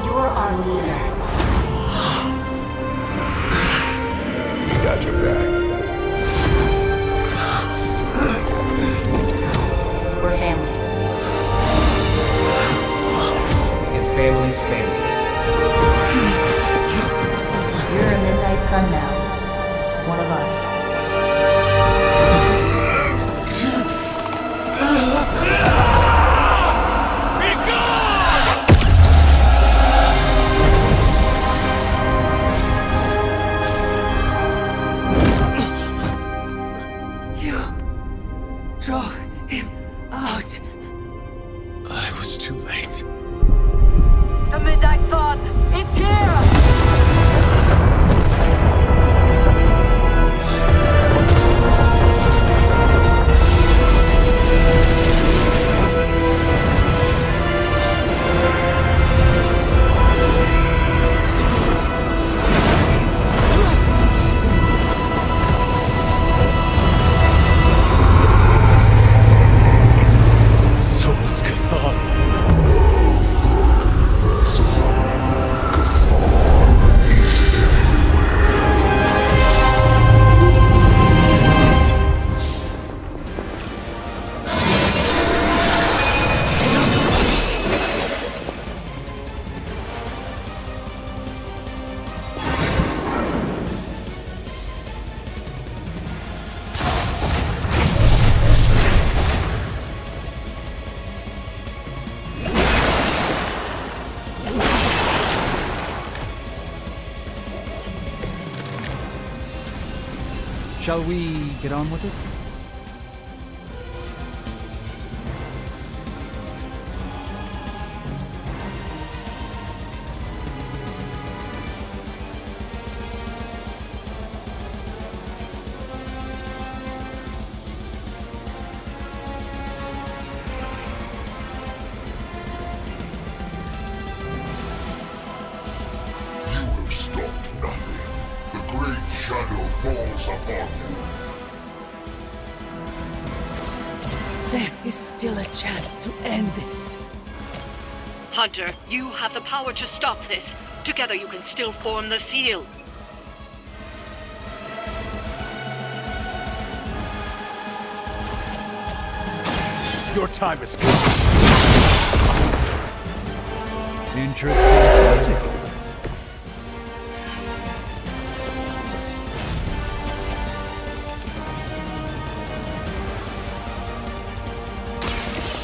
You're our leader. We got your back. We're family. And family's family. You're a Midnight Sun now. One of us. You drove him out. I was too late. The Midnight Sun! It's here! So was Cathan. Shall we get on with it? You have stopped nothing. The great shadow falls upon you. There is still a chance to end this. Hunter, you have the power to stop this. Together you can still form the seal. Your time is come. Interesting tactic.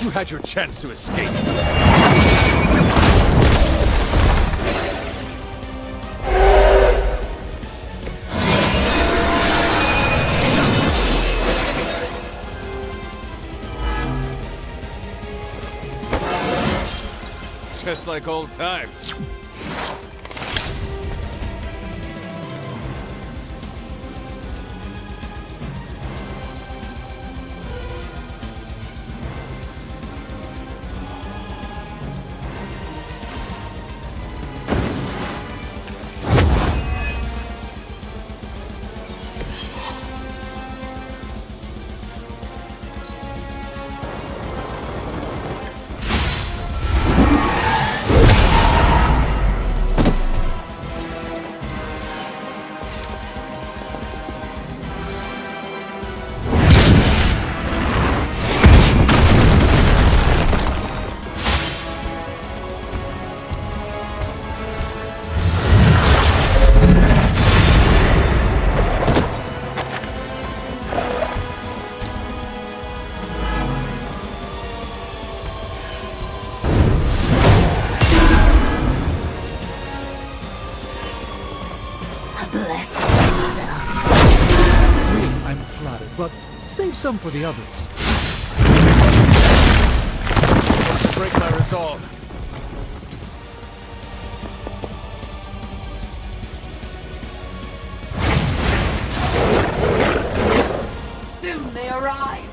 You had your chance to escape. Just like old times. Bless yourself. I'm flattered, but save some for the others. break my resolve. Soon they arrive.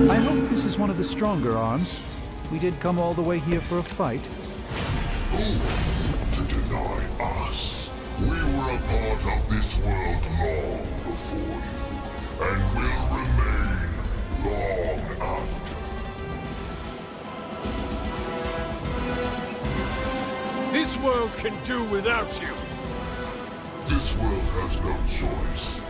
I hope this is one of the stronger arms. We did come all the way here for a fight. To deny us. We were a part of this world long before you, and will remain long after. This world can do without you. This world has no choice.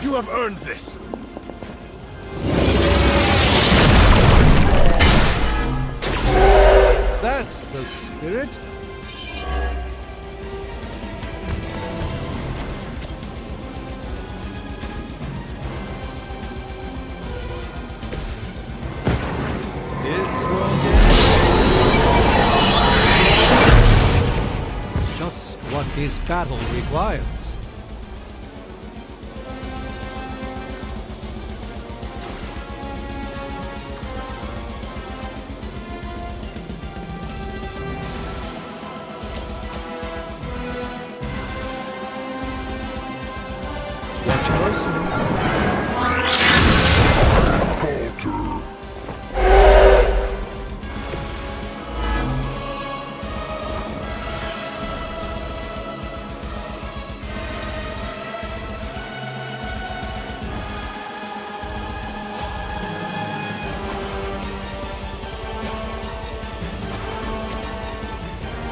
You have earned this. That's the spirit. This won't end. It's just what this battle requires. Watch closely. Falter.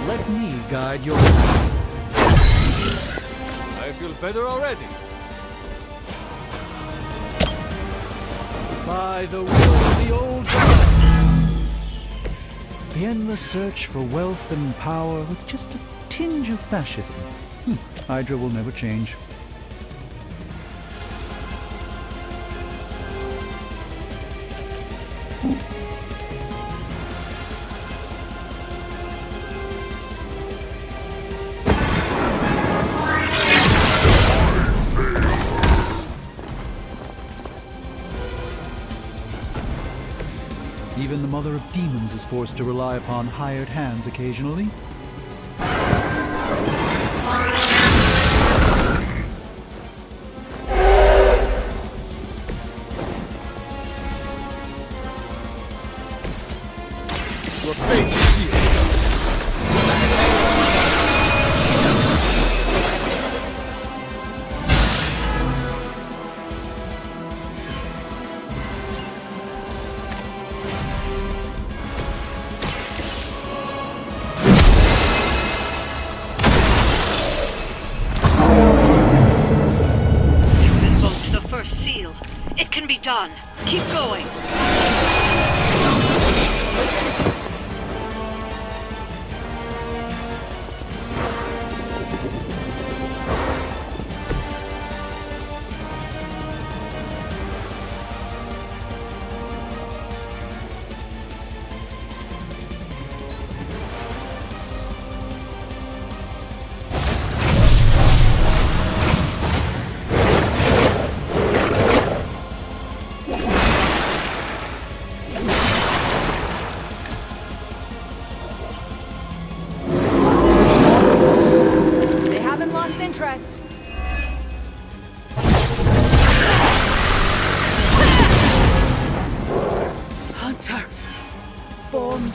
Let me guide your... I feel better already. By the will of the old God. The endless search for wealth and power with just a tinge of fascism. Hydra will never change. Even the Mother of Demons is forced to rely upon hired hands occasionally. Your fate is sealed. It can be done. Keep going.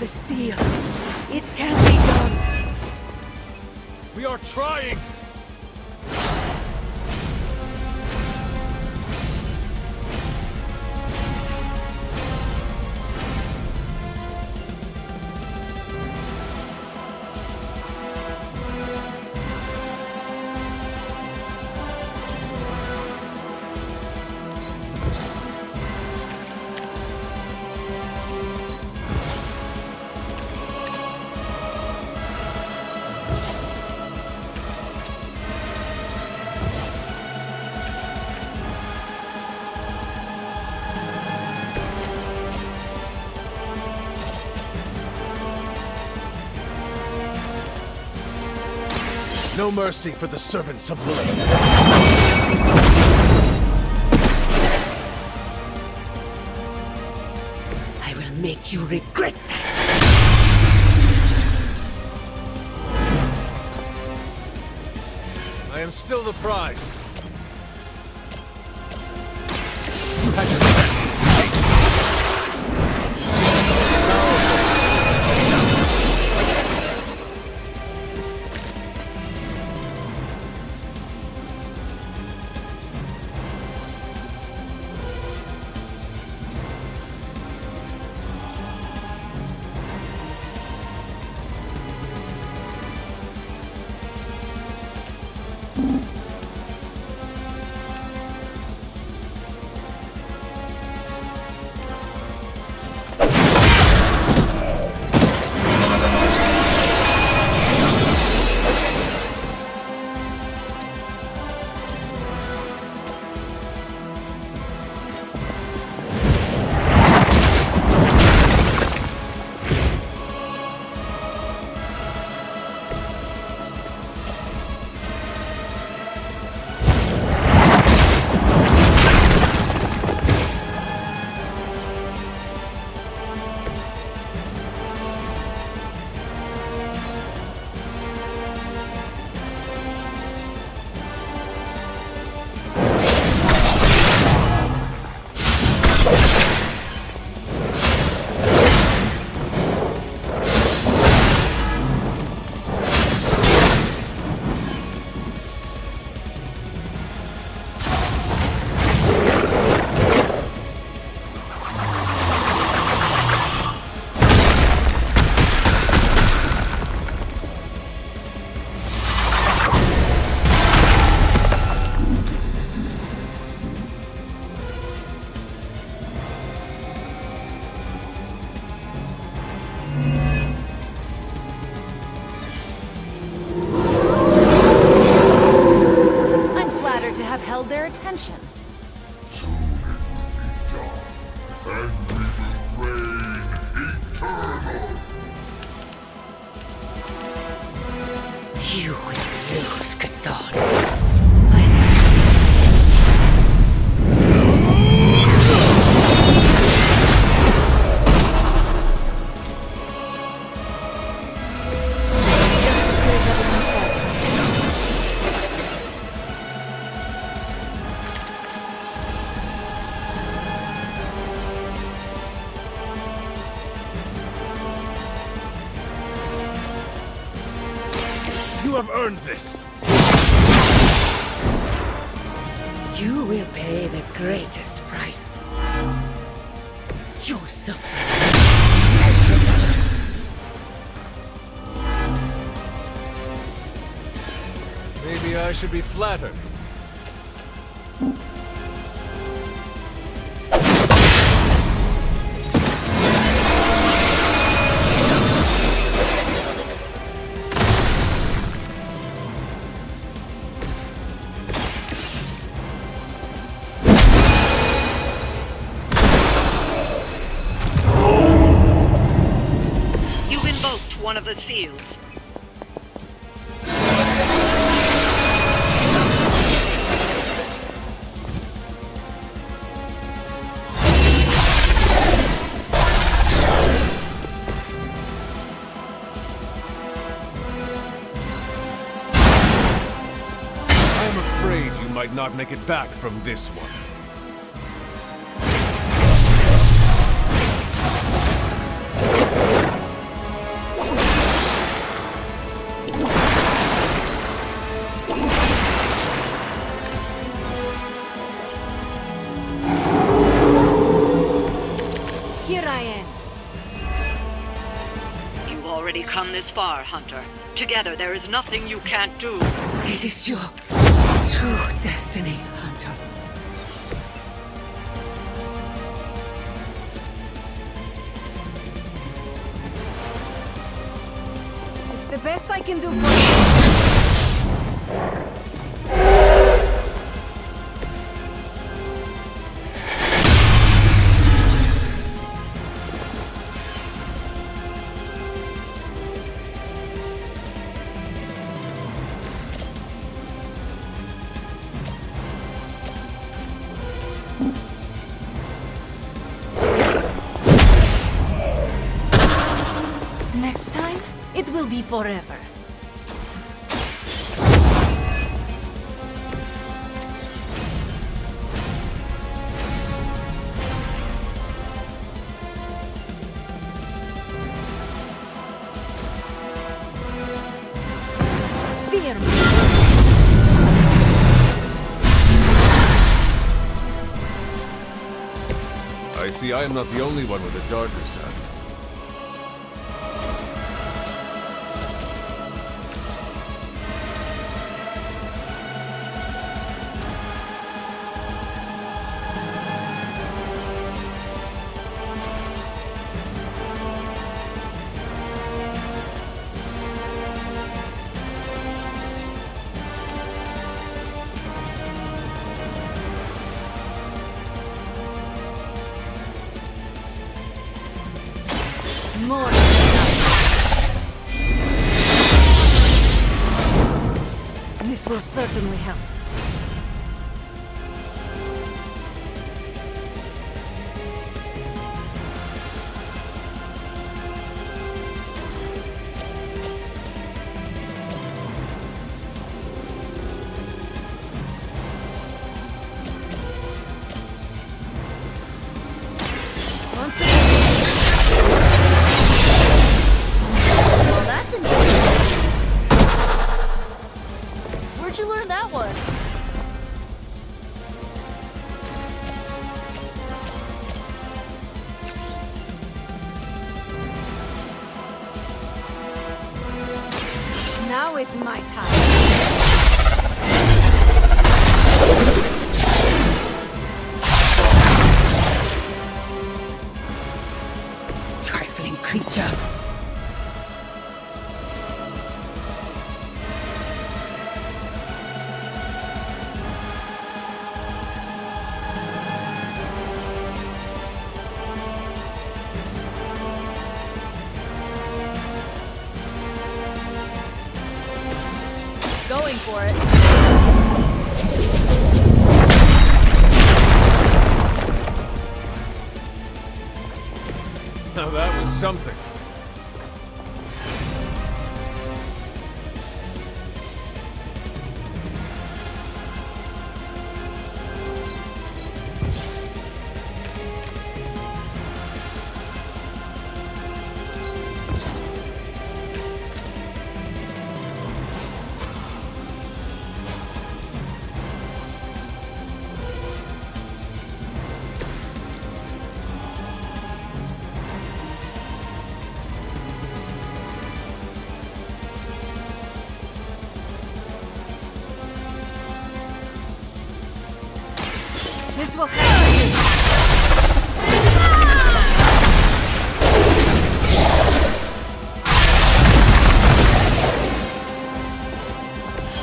the seal. It can be done. We are trying! No mercy for the servants of Lilith. I will make you regret that. I am still the prize. held their attention. Soon it will be done, and we will reign eternal. You will lose, Chthon. You have earned this! You will pay the greatest price. Your suffering. Maybe I should be flattered. You invoked one of the seals. I'm afraid you might not make it back from this one. come this far, Hunter. Together, there is nothing you can't do. It is your true destiny, Hunter. It's the best I can do for you. Next time, it will be forever. Fear me. I see I am not the only one with a darker side. More. This will certainly help. Once again. Well, that's interesting. Where'd you learn that one? Now is my time. Trifling creature. Going for it. Now that was something. This will help.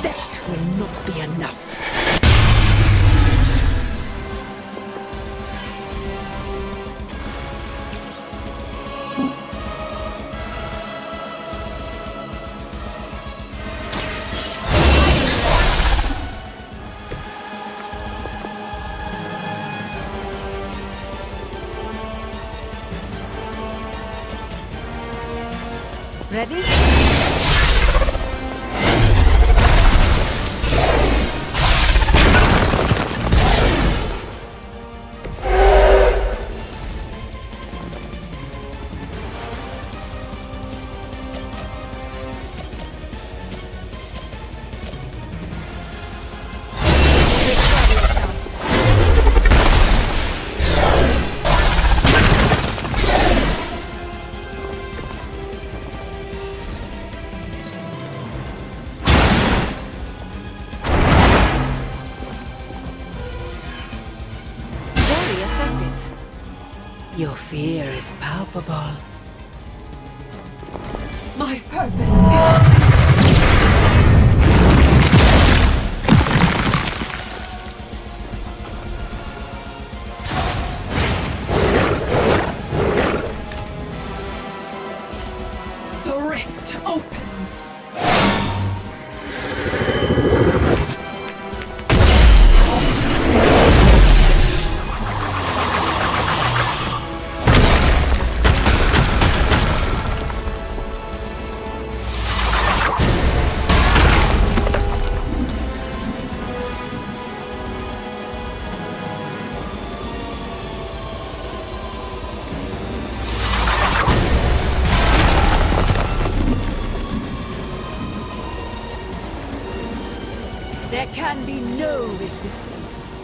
That will not be enough. Ready? perspective. Your fear is palpable. My purpose is... The rift opens. There can be no resistance.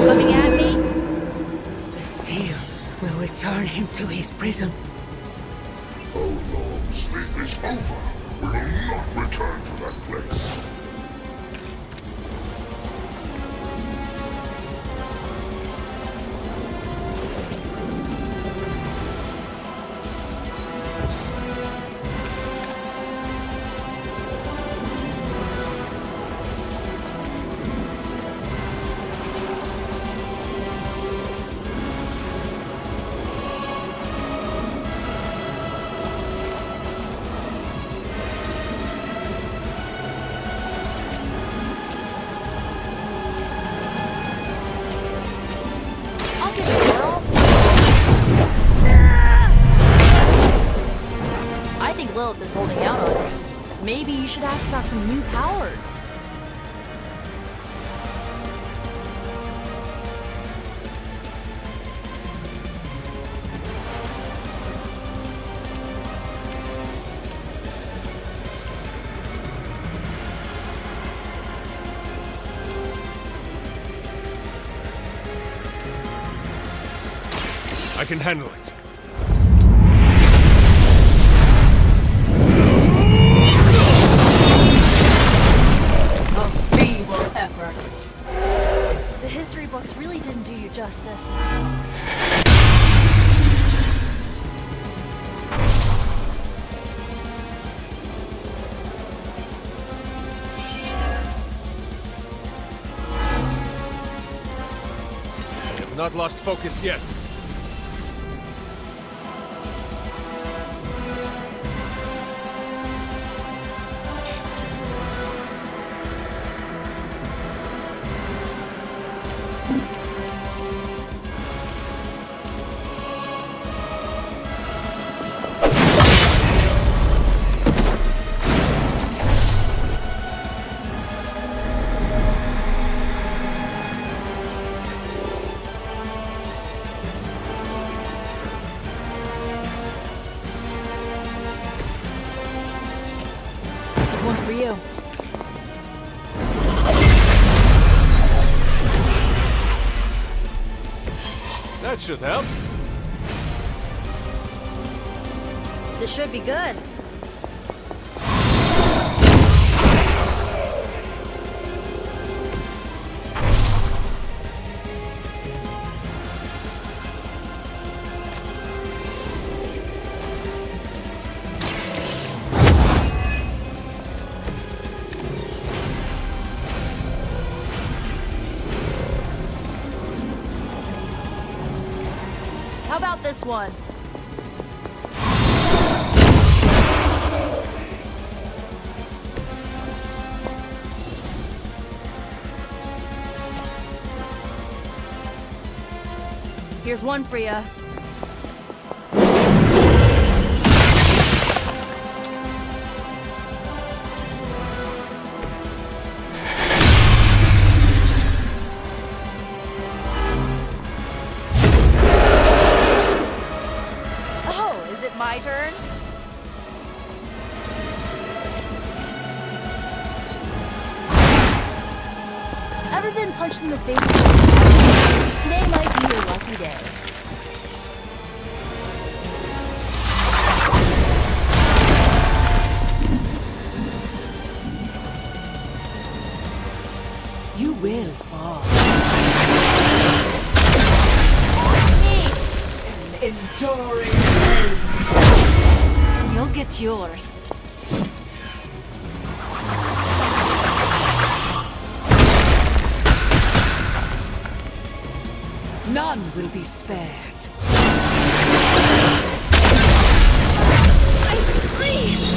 Coming at me? The seal will return him to his prison. Oh Lord, sleep is over. We will not return to that place. I'll get it, girl. I think Lilith is holding out on you. Maybe you should ask about some new powers. I can handle it. A feeble effort. The history books really didn't do you justice. I have not lost focus yet. This one's for you. That should help. This should be good. How about this one? Here's one for you. punched in the face. Today might be your lucky day. You will fall. An enduring pain. You'll get yours. None will be spared. Please!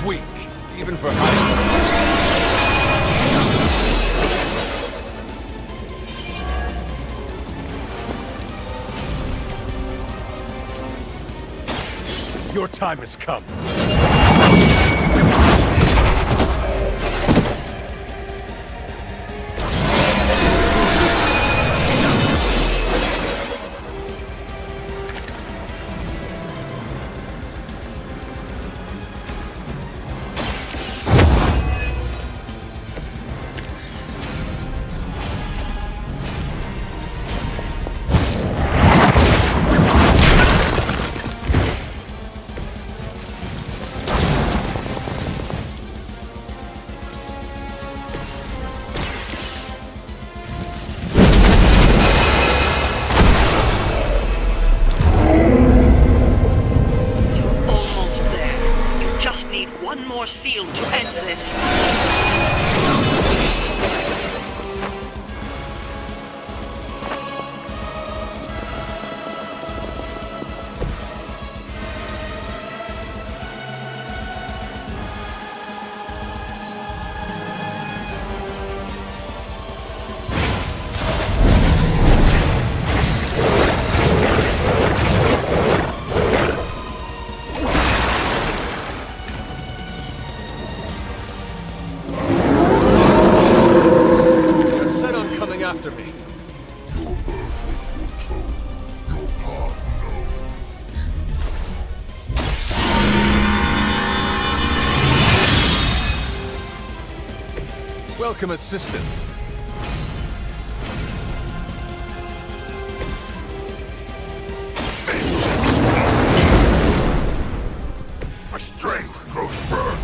Weak, even for high. Your time has come. One more seal to end this. After me. Your birth will foretold, your path known. Welcome assistance. My strength grows further.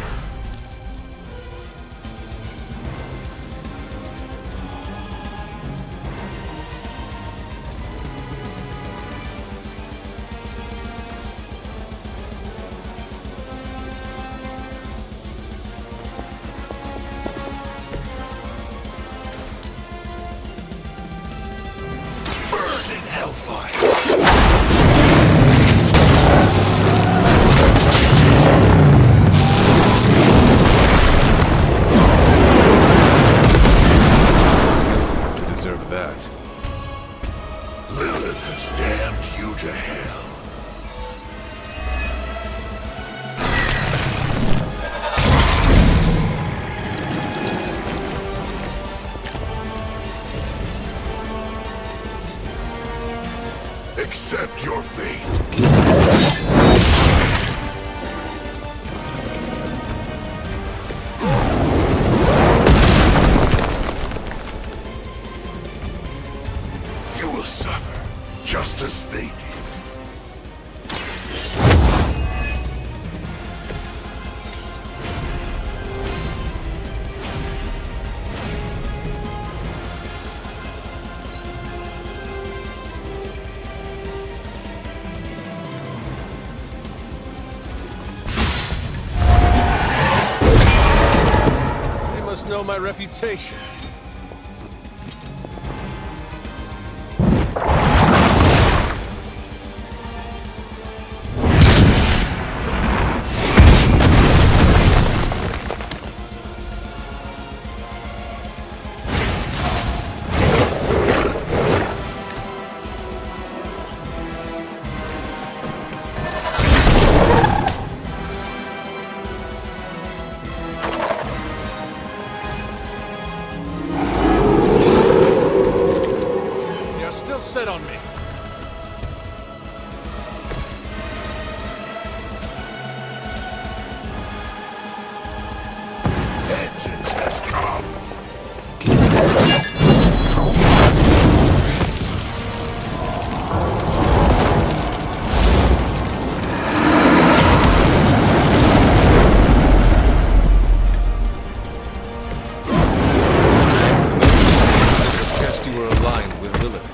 Lilith has damned you to hell. Accept your fate. You will suffer, just as they did. must know my reputation. Still set on me. Vengeance has come. Guessed you were aligned with Lilith.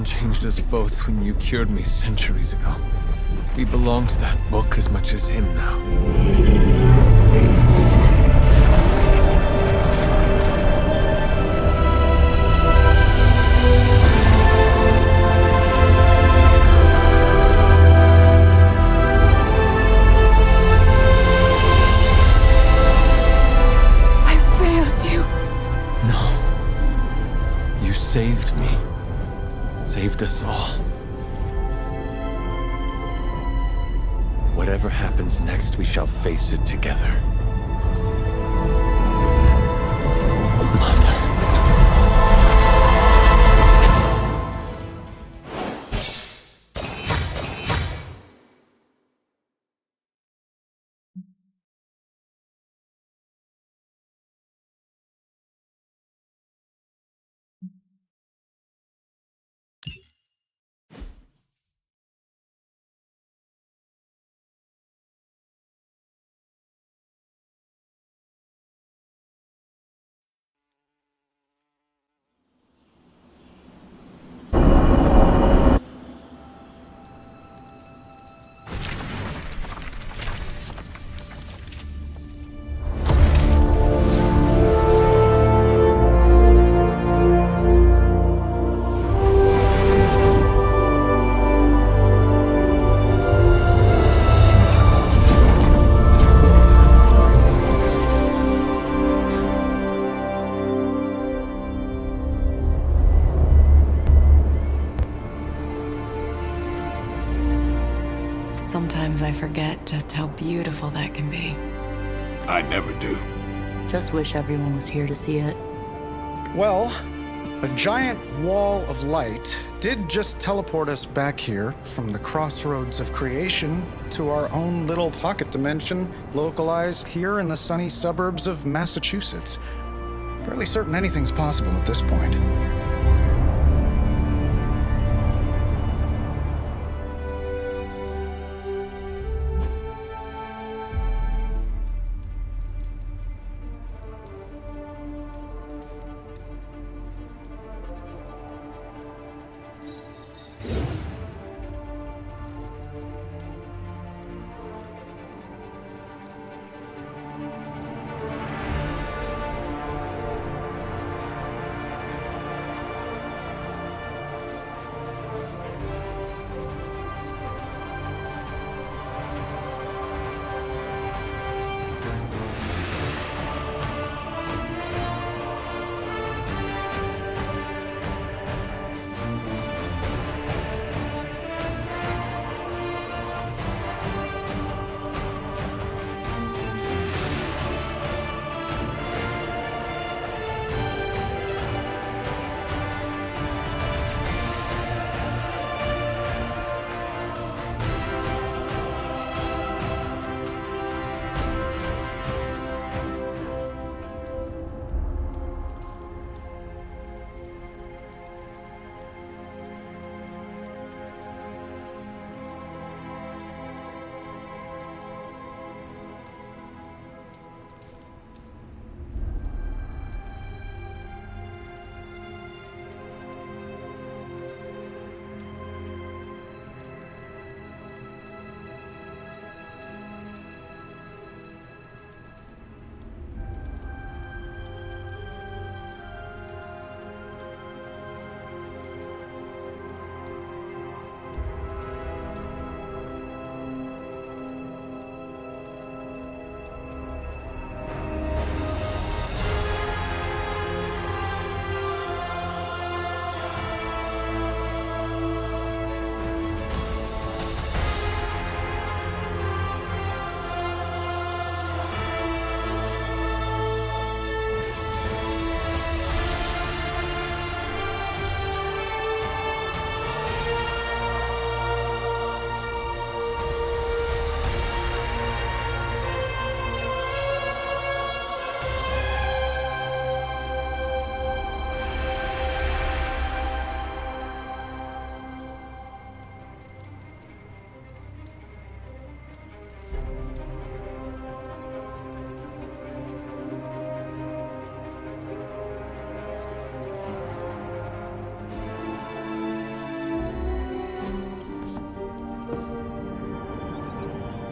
changed us both when you cured me centuries ago. We belong to that book as much as him now. Saved me. Saved us all. Whatever happens next, we shall face it together. Mother. forget just how beautiful that can be. I never do. Just wish everyone was here to see it. Well, a giant wall of light did just teleport us back here from the crossroads of creation to our own little pocket dimension localized here in the sunny suburbs of Massachusetts. Fairly certain anything's possible at this point.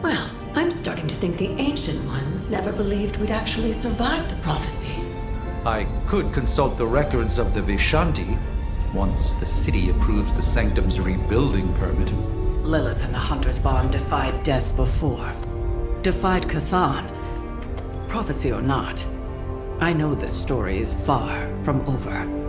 Well, I'm starting to think the Ancient Ones never believed we'd actually survive the prophecy. I could consult the records of the Vishanti once the city approves the Sanctum's rebuilding permit. Lilith and the Hunter's Bond defied death before. Defied Cathan. Prophecy or not, I know this story is far from over.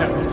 Herald.